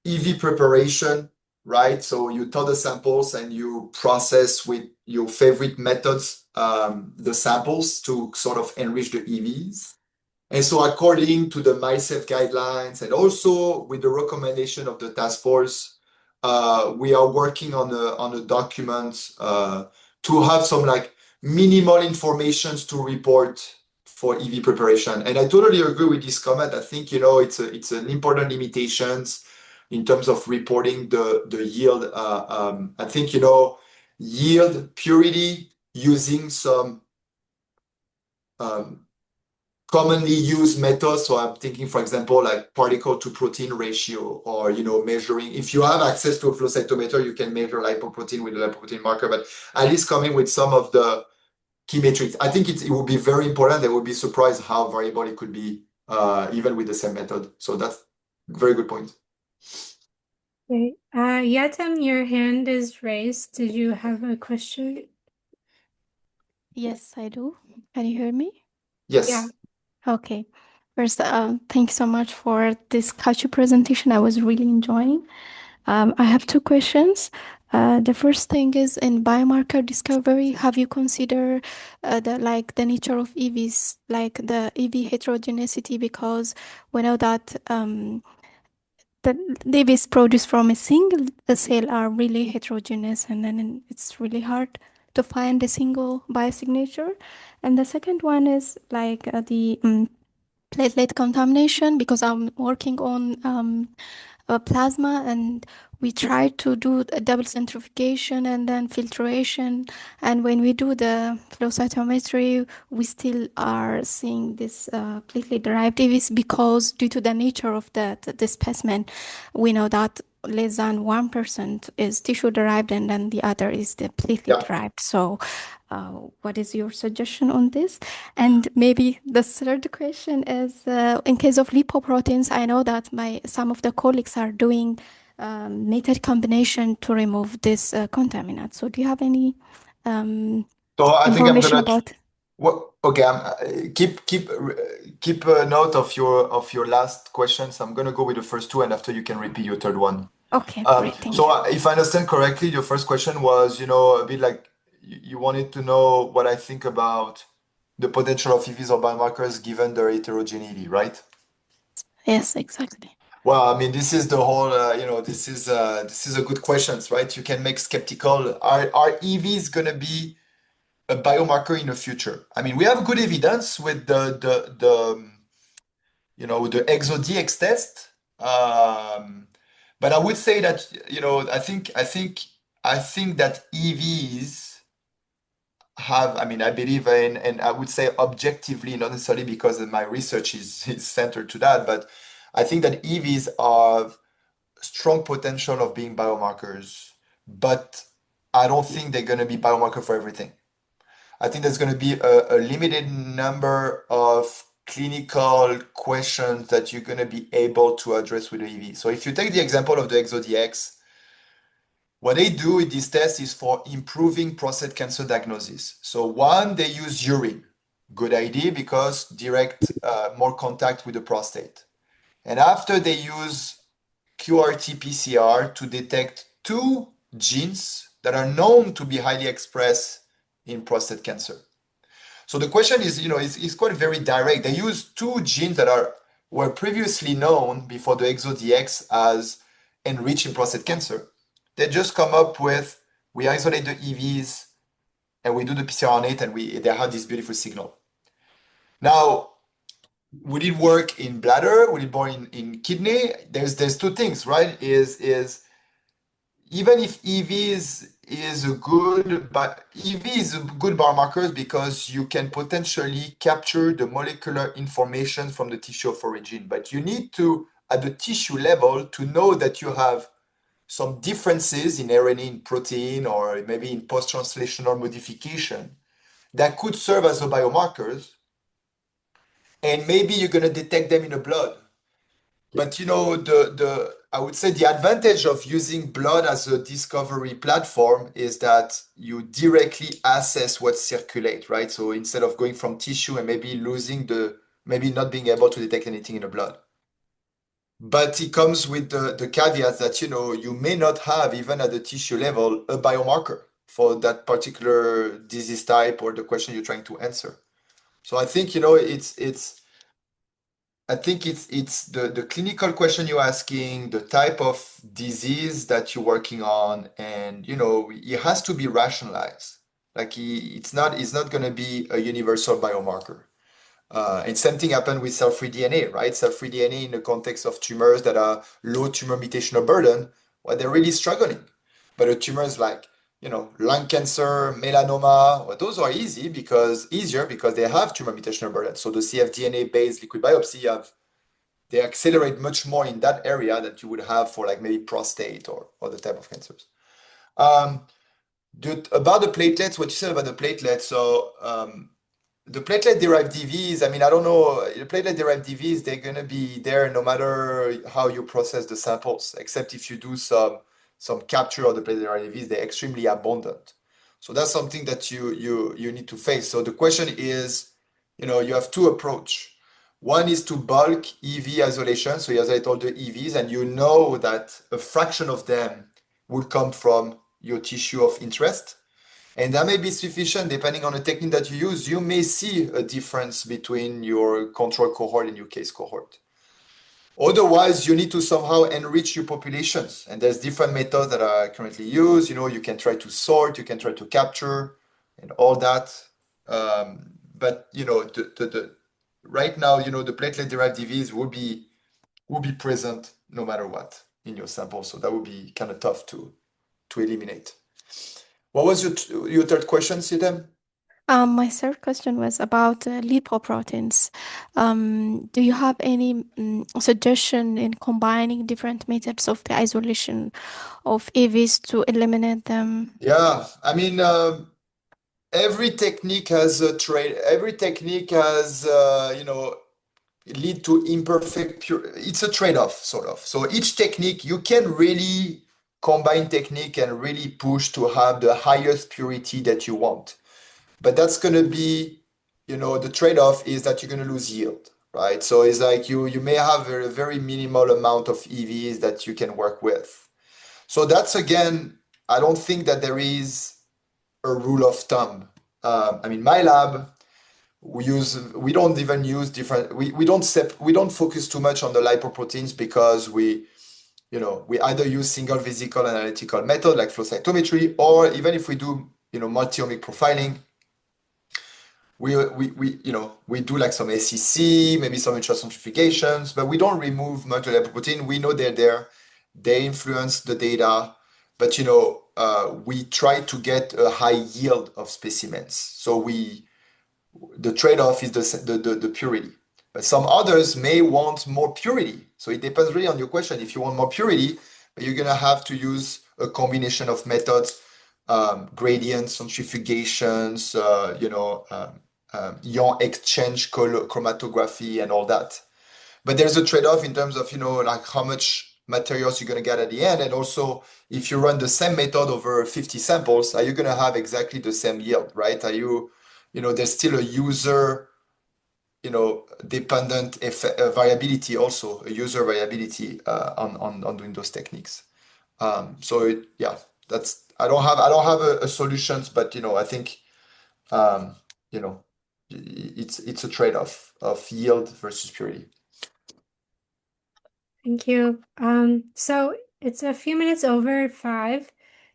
Speaker 3: EV preparation, right? So you thaw the samples and you process with your favorite methods the samples to sort of enrich the EVs. And so according to the MISEV guidelines and also with the recommendation of the task force, we are working on a document to have some like minimal informations to report for EV preparation. And I totally agree with this comment. I think, it's an important limitations in terms of reporting the yield. I think, yield purity using some commonly used methods. So I'm thinking, for example, like particle to protein ratio, or measuring. If you have access to a flow cytometer, you can measure lipoprotein with a lipoprotein marker. But at least coming with some of the key metrics. I think it will be very important. They will be surprised how variable it could be, even with the same method. So that's a very good point.
Speaker 2: Okay. Yatem, your hand is raised. Did you have a question?
Speaker 4: Yes, I do. Can you hear me?
Speaker 3: Yes.
Speaker 2: Yeah.
Speaker 4: Okay. First, thank you so much for this Kachu presentation. I was really enjoying. I have two questions. The first thing is in biomarker discovery, have you considered the nature of EVs, like the EV heterogeneity? Because we know that the EVs produced from a single cell are really heterogeneous, and then it's really hard to find a single biosignature. And the second one is like the platelet contamination, because I'm working on plasma, and we try to do a double centrifugation and then filtration. And when we do the flow cytometry, we still are seeing this platelet derived EVs, because due to the nature of the specimen, we know that less than 1% is tissue derived, and then the other is the platelet derived. So what is your suggestion on this? And maybe the third question is, in case of lipoproteins, I know that some of the colleagues are doing method combination to remove this contaminant. So do you have any
Speaker 3: So I think I'm
Speaker 4: information
Speaker 3: gonna
Speaker 4: about?
Speaker 3: okay. Keep a note of your last questions. I'm gonna go with the first two, and after you can repeat your third one.
Speaker 4: Okay, great. Thank you.
Speaker 3: So if I understand correctly, your first question was, a bit like you wanted to know what I think about the potential of EVs or biomarkers given their heterogeneity, right?
Speaker 4: Yes, exactly.
Speaker 3: Well, I mean, this is the whole, this is a good question, right? You can make skeptical. Are EVs gonna be a biomarker in the future? I mean, we have good evidence with the ExoDX test. But I would say that, I think that EVs have, I mean, I believe in, and I would say objectively, not necessarily because my research is centered to that, but I think that EVs have strong potential of being biomarkers, but I don't think they're going to be biomarker for everything. I think there's going to be a limited number of clinical questions that you're going to be able to address with the EV. So if you take the example of the ExoDX, what they do with this test is for improving prostate cancer diagnosis. So one, they use urine. Good idea, because direct more contact with the prostate. And after, they use QRT-PCR to detect two genes that are known to be highly expressed in prostate cancer. So the question is, it's quite very direct. They use two genes that were previously known before the ExoDX as enriched in prostate cancer. They just come up with, we isolate the EVs and we do the PCR on it, and they have this beautiful signal. Now, would it work in bladder? Would it work in kidney? There's two things, right? Is even if EV is a good biomarker, because you can potentially capture the molecular information from the tissue of origin, but you need to, at the tissue level, to know that you have some differences in RNA, in protein, or maybe in post-translational modification that could serve as a biomarkers, and maybe you're going to detect them in the blood. But I would say the advantage of using blood as a discovery platform is that you directly assess what circulates, right? So instead of going from tissue and maybe maybe not being able to detect anything in the blood. But it comes with the caveat that, you may not have, even at the tissue level, a biomarker for that particular disease type or the question you're trying to answer. So I think, it's the clinical question you're asking, the type of disease that you're working on, and, it has to be rationalized. Like it's not going to be a universal biomarker. And same thing happened with cell-free DNA, right? Cell-free DNA in the context of tumors that are low tumor mutational burden, well, they're really struggling. But the tumors like, lung cancer, melanoma, well, those are easier because they have tumor mutational burden. So the cfDNA-based liquid biopsy they accelerate much more in that area that you would have for like maybe prostate or other type of cancers. About the platelets, what you said about the platelets. So the platelet-derived DVs, I mean, I don't know, the platelet-derived DVs, they're going to be there no matter how you process the samples, except if you do some capture of the platelet-derived DVs, they're extremely abundant. So that's something that you need to face. So the question is, you have two approach. One is to bulk EV isolation. So you isolate all the EVs, and you know that a fraction of them will come from your tissue of interest. And that may be sufficient depending on the technique that you use. You may see a difference between your control cohort and your case cohort. Otherwise, you need to somehow enrich your populations. And there's different methods that are currently used. You can try to sort, you can try to capture, and all that. But right now, the platelet-derived DVs will be present no matter what in your sample. So that would be kind of tough to eliminate. What was your third question, Sidem?
Speaker 4: My third question was about lipoproteins. Do you have any suggestion in combining different methods of the isolation of EVs to eliminate them?
Speaker 3: Yeah, I mean, every technique has a trade. Every technique has, lead to imperfect pure. It's a trade-off, sort of. So each technique, you can really combine technique and really push to have the highest purity that you want. But that's going to be, the trade-off is that you're going to lose yield, right? So it's like you may have a very minimal amount of EVs that you can work with. So that's, again, I don't think that there is a rule of thumb. I mean, my lab, we don't even use different, we don't focus too much on the lipoproteins because we either use single vesicle analytical method like flow cytometry, or even if we do, multi-omic profiling, we do like some SEC, maybe some intracentrifugations, but we don't remove much of the lipoprotein. We know they're there. They influence the data, but we try to get a high yield of specimens. So the trade-off is the purity. But some others may want more purity. So it depends really on your question. If you want more purity, you're gonna have to use a combination of methods, gradients, centrifugations, ion exchange chromatography and all that. But there's a trade-off in terms of, like how much materials you're going to get at the end. And also, if you run the same method over 50 samples, are you going to have exactly the same yield, right? There's still a user, dependent variability also, a user variability on doing those techniques. Yeah, I don't have a solutions, but I think it's a trade-off of yield versus purity.
Speaker 2: Thank you. So it's a few minutes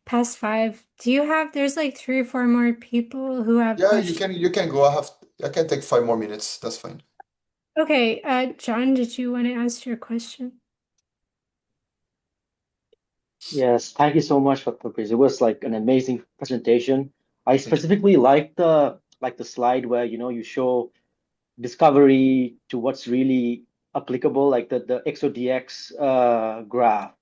Speaker 2: past 5. There's like 3 or 4 more people who have
Speaker 3: Yeah,
Speaker 2: questions.
Speaker 3: you can go. I can take 5 more minutes. That's fine.
Speaker 2: Okay, John, did you want to ask your question?
Speaker 1: Yes, thank you so much for Fabrice. It was like an amazing presentation. I specifically like the slide where you show discovery to what's really applicable, like the XODX graph.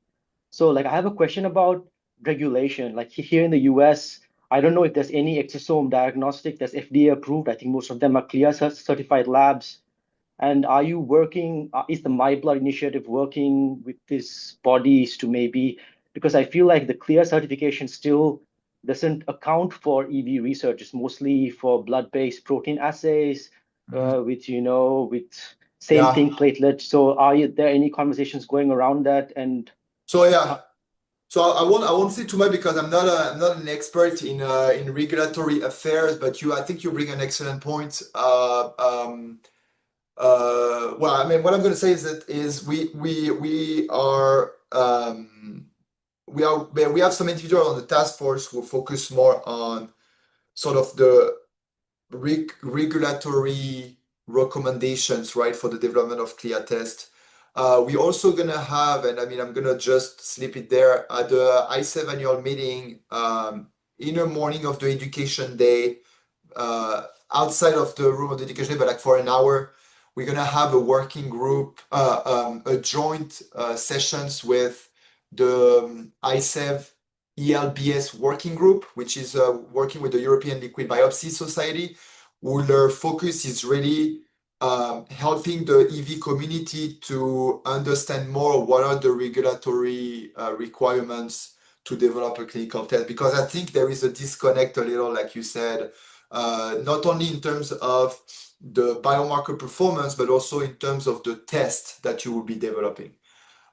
Speaker 1: So like I have a question about regulation. Like here in the US, I don't know if there's any exosome diagnostic that's FDA approved. I think most of them are CLIA certified labs. And are you working, is the MIBlood initiative working with these bodies to maybe, because I feel like the CLIA certification still doesn't account for EV research. It's mostly for blood-based protein assays, with same thing, platelets. So there any conversations going around that? And
Speaker 3: so yeah, so I won't say too much because I'm not an expert in regulatory affairs, but I think you bring an excellent point. Well, I mean, what I'm going to say is we have some individuals on the task force who focus more on sort of the regulatory recommendations, right, for the development of CLIA test. We also gonna have, and I mean, I'm gonna just slip it there at the ISEV annual meeting, in the morning of the education day, outside of the room of the education day, but like for an hour, we're gonna have a working group, a joint sessions with the ISEV ELBS working group, which is working with the European Liquid Biopsy Society, where their focus is really helping the EV community to understand more what are the regulatory requirements to develop a clinical test. Because I think there is a disconnect a little, like you said, not only in terms of the biomarker performance, but also in terms of the test that you will be developing.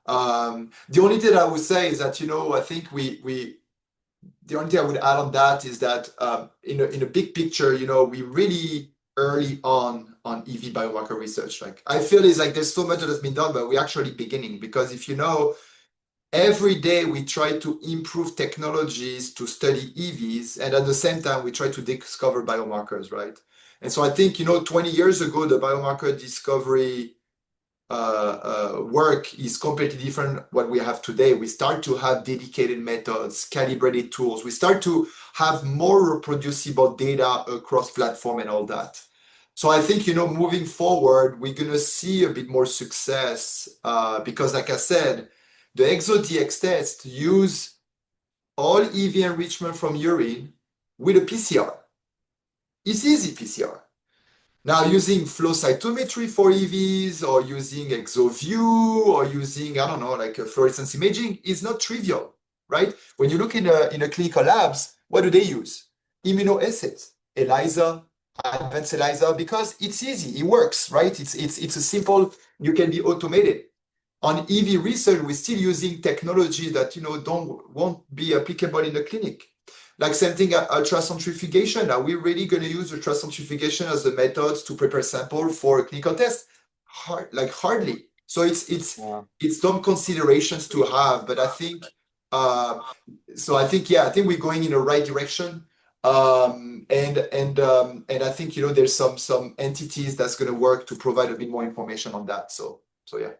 Speaker 3: The only thing I would say is that, I think the only thing I would add on that is that in a big picture, we really early on EV biomarker research. Like I feel it's like there's so much that has been done, but we're actually beginning because if every day we try to improve technologies to study EVs, and at the same time we try to discover biomarkers, right? And so I think 20 years ago the biomarker discovery work is completely different what we have today. We start to have dedicated methods, calibrated tools. We start to have more reproducible data across platform and all that. So I think, moving forward, we're going to see a bit more success because like I said, the ExoDX test use all EV enrichment from urine with a PCR. It's easy PCR. Now, using flow cytometry for EVs or using ExoView or using, I don't know, like a fluorescence imaging is not trivial, right? When you look in a clinical labs, what do they use? Immunoassays, ELISA, advanced ELISA, because it's easy, it works, right? It's a simple, you can be automated. On EV research, we're still using technology that, won't be applicable in the clinic. Like same thing, ultracentrifugation. Are we really going to use ultracentrifugation as a method to prepare sample for a clinical test? Hardly. So it's some considerations to have, but I think I think we're going in the right direction. And I think there's some entities that's going to work to provide a bit more information on that. So yeah.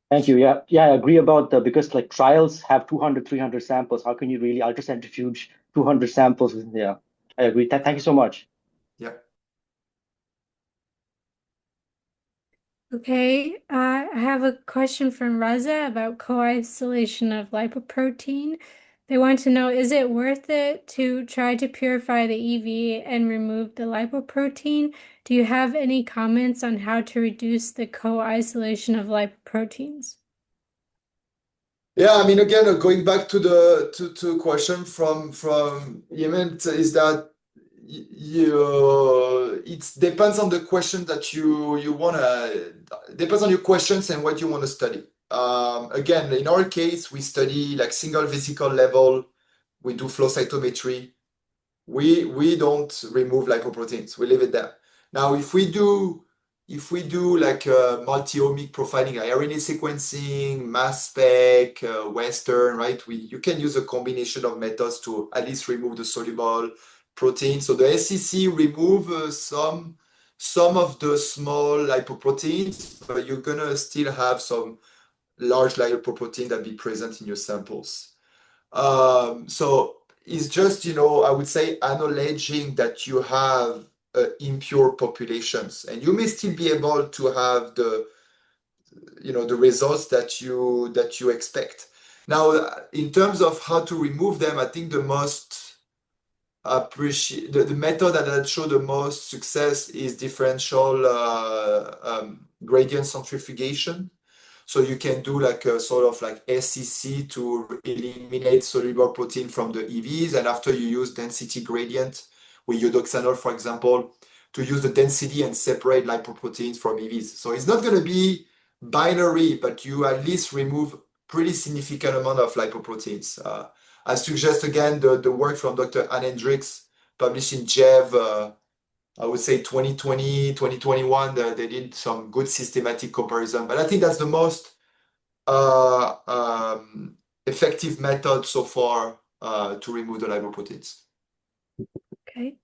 Speaker 1: Thank you. Yeah, I agree about because like trials have 200, 300 samples. How can you really ultracentrifuge 200 samples? Yeah, I agree. Thank you so much.
Speaker 3: Yeah.
Speaker 2: Okay, I have a question from Raza about co-isolation of lipoprotein. They want to know, is it worth it to try to purify the EV and remove the lipoprotein? Do you have any comments on how to reduce the co-isolation of lipoproteins?
Speaker 3: Yeah, I mean, again, going back to the question from Yemen is that it depends on the question that you wanna depends on your questions and what you want to study. Again, in our case, we study like single vesicle level. We do flow cytometry. We don't remove lipoproteins. We leave it there. Now, if we do like multi-omic profiling, like RNA sequencing, mass spec, Western, right? You can use a combination of methods to at least remove the soluble protein. So the SEC remove some of the small lipoproteins, but you're gonna still have some large lipoprotein that be present in your samples. So it's just, I would say acknowledging that you have impure populations, and you may still be able to have the results that you expect. Now, in terms of how to remove them, I think the method that showed the most success is differential gradient centrifugation. So you can do like a sort of like SEC to eliminate soluble protein from the EVs, and after you use density gradient with eudoxanol, for example, to use the density and separate lipoproteins from EVs. So it's not going to be binary, but you at least remove pretty significant amount of lipoproteins. I suggest again the work from Dr. Anne Hendricks published in JEV, I would say 2020, 2021, they did some good systematic comparison. But I think that's the most effective method so far to remove the lipoproteins.
Speaker 2: Okay,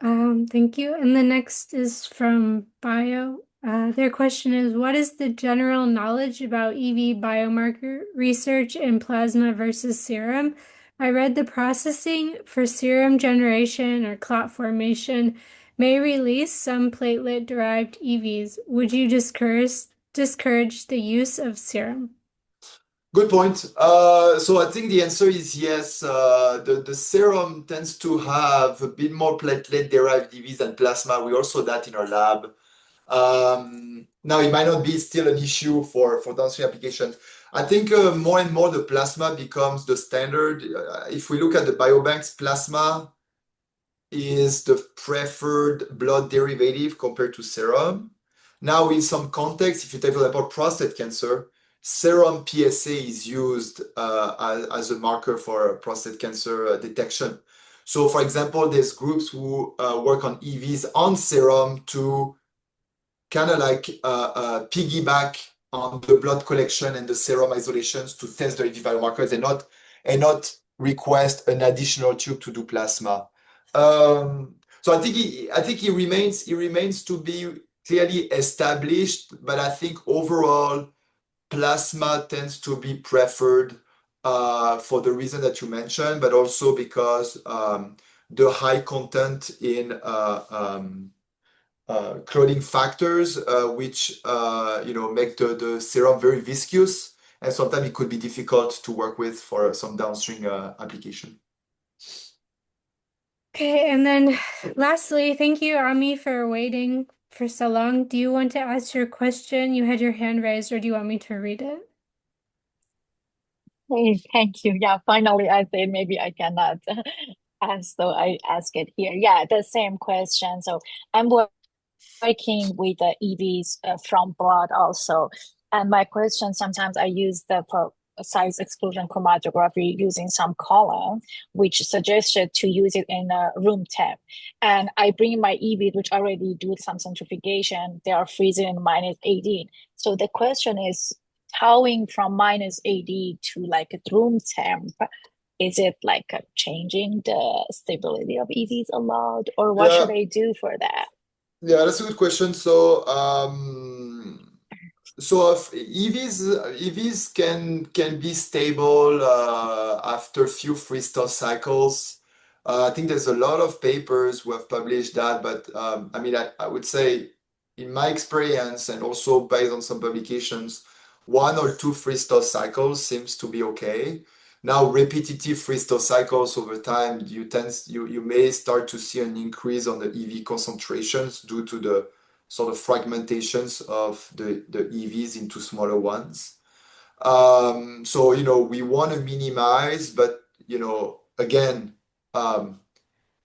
Speaker 2: thank you. And the next is from Bio. Their question is, what is the general knowledge about EV biomarker research in plasma versus serum? I read the processing for serum generation or clot formation may release some platelet-derived EVs. Would you discourage the use of serum?
Speaker 3: Good point. So I think the answer is yes. The serum tends to have a bit more platelet-derived EVs than plasma. We also that in our lab. Now it might not be still an issue for downstream applications. I think more and more the plasma becomes the standard. If we look at the biobanks, plasma is the preferred blood derivative compared to serum. Now, in some context, if you take, for example, prostate cancer, serum PSA is used as a marker for prostate cancer detection. So, for example, there's groups who work on EVs on serum to kind of like piggyback on the blood collection and the serum isolations to test the EV biomarkers and not request an additional tube to do plasma. So I think it remains to be clearly established, but I think overall plasma tends to be preferred for the reason that you mentioned, but also because the high content in clotting factors, which make the serum very viscous, and sometimes it could be difficult to work with for some downstream application.
Speaker 2: Okay, and then lastly, thank you, Ami, for waiting for so long. Do you want to ask your question? You had your hand raised, or do you want me to read it?
Speaker 5: Hey, thank you. Yeah, finally, I said maybe I cannot ask, so I ask it here. Yeah, the same question. So I'm working with the EVs from blood also. And my question, sometimes I use the for size exclusion chromatography using some column, which suggested to use it in a room temp. And I bring my EVs, which already do some centrifugation. They are freezing in -80. So the question is, towing from -80 to like a room temp, is it like changing the stability of EVs a lot, or what should
Speaker 3: Yeah,
Speaker 5: I do for that?
Speaker 3: yeah, that's a good question. So EVs can be stable after a few freestyle cycles. I think there's a lot of papers who have published that, but I mean, I would say in my experience and also based on some publications, 1 or 2 freestyle cycles seems to be okay. Now, repetitive freestyle cycles over time, you may start to see an increase on the EV concentrations due to the sort of fragmentations of the EVs into smaller ones. So, we want to minimize, but, again,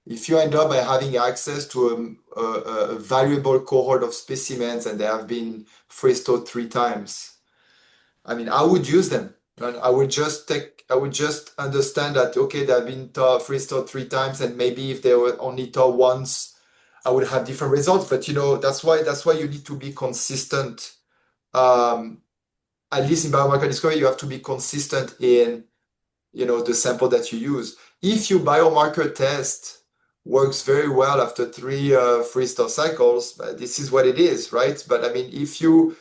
Speaker 3: if you end up by having access to a valuable cohort of specimens and they have been freeze-thawed 3 times, I mean, I would use them. And I would just understand that, okay, they've been freeze-thawed 3 times, and maybe if they were only thawed once, I would have different results. But that's why you need to be consistent. At least in biomarker discovery, you have to be consistent in the sample that you use. If your biomarker test works very well after 3 freeze-thaw cycles, this is what it is, right? But I mean, if you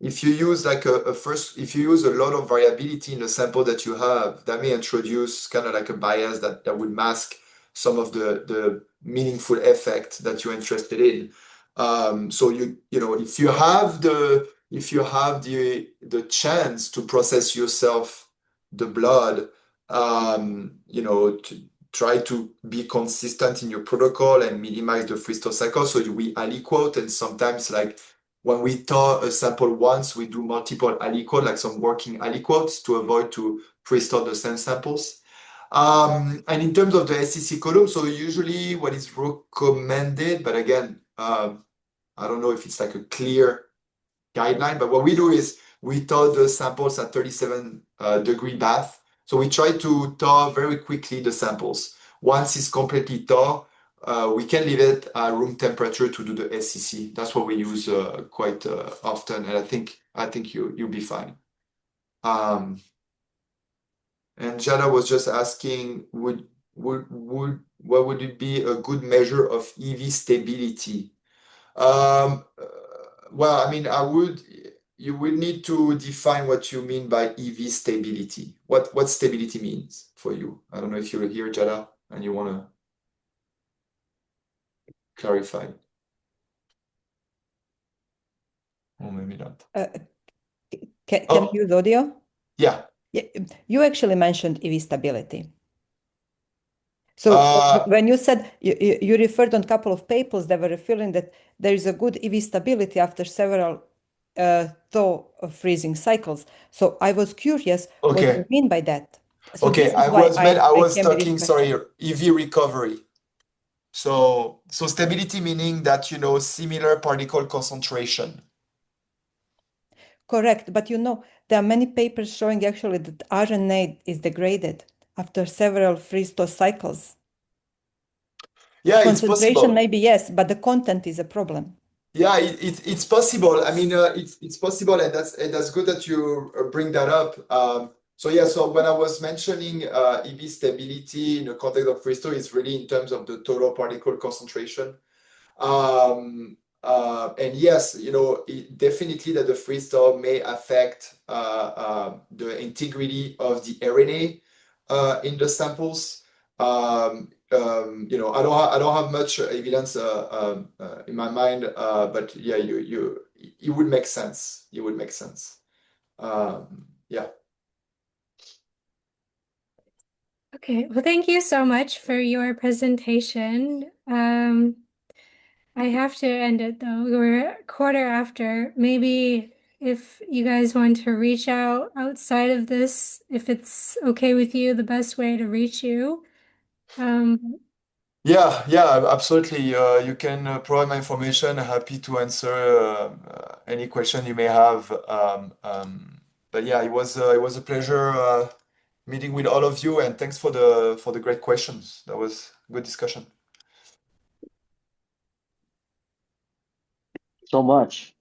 Speaker 3: use like if you use a lot of variability in the sample that you have, that may introduce kind of like a bias that would mask some of the meaningful effect that you're interested in. So if you have the chance to process yourself the blood, to try to be consistent in your protocol and minimize the freeze-thaw cycle. So we aliquot, and sometimes like when we thaw a sample once, we do multiple aliquot, like some working aliquots to avoid to freeze-thaw the same samples. And in terms of the SEC column, so usually what is recommended, but again, I don't know if it's like a clear guideline, but what we do is we thaw the samples at 37-degree bath. So we try to thaw very quickly the samples. Once it's completely thaw, we can leave it at room temperature to do the SEC. That's what we use quite often, and I think you'll be fine. And Jada was just asking, what would it be a good measure of EV stability? Well, I mean, you will need to define what you mean by EV stability. What stability means for you? I don't know if you're here, Jada, and you want to clarify. Or maybe not.
Speaker 6: Can you use audio?
Speaker 3: Yeah.
Speaker 6: Yeah, you actually mentioned EV stability. So when you said you referred on a couple of papers that were revealing that there is a good EV stability after several thaw freezing cycles. So I was curious what you mean by that. So
Speaker 3: Okay,
Speaker 6: this is
Speaker 3: I
Speaker 6: why
Speaker 3: was
Speaker 6: came with this
Speaker 3: talking,
Speaker 6: question.
Speaker 3: sorry, EV recovery. So stability meaning that, similar particle concentration.
Speaker 6: Correct, but there are many papers showing actually that RNA is degraded after several freeze-thaw cycles.
Speaker 3: Yeah, it's
Speaker 6: Concentration
Speaker 3: possible.
Speaker 6: maybe yes, but the content is a problem.
Speaker 3: Yeah, it's possible. I mean, it's possible, and that's good that you bring that up. So when I was mentioning EV stability in the context of freeze-thaw, it's really in terms of the total particle concentration. And yes, definitely that the freeze-thaw may affect the integrity of the RNA in the samples. I don't have much evidence in my mind, but yeah, it would make sense. It would make sense. Yeah.
Speaker 2: Okay, well, thank you so much for your presentation. I have to end it though. We're a quarter after. Maybe if you guys want to reach out outside of this, if it's okay with you, the best way to reach you.
Speaker 3: Yeah, absolutely. You can provide my information. Happy to answer any question you may have. But yeah, it was a pleasure meeting with all of you, and thanks for the great questions. That was good discussion.
Speaker 1: So much.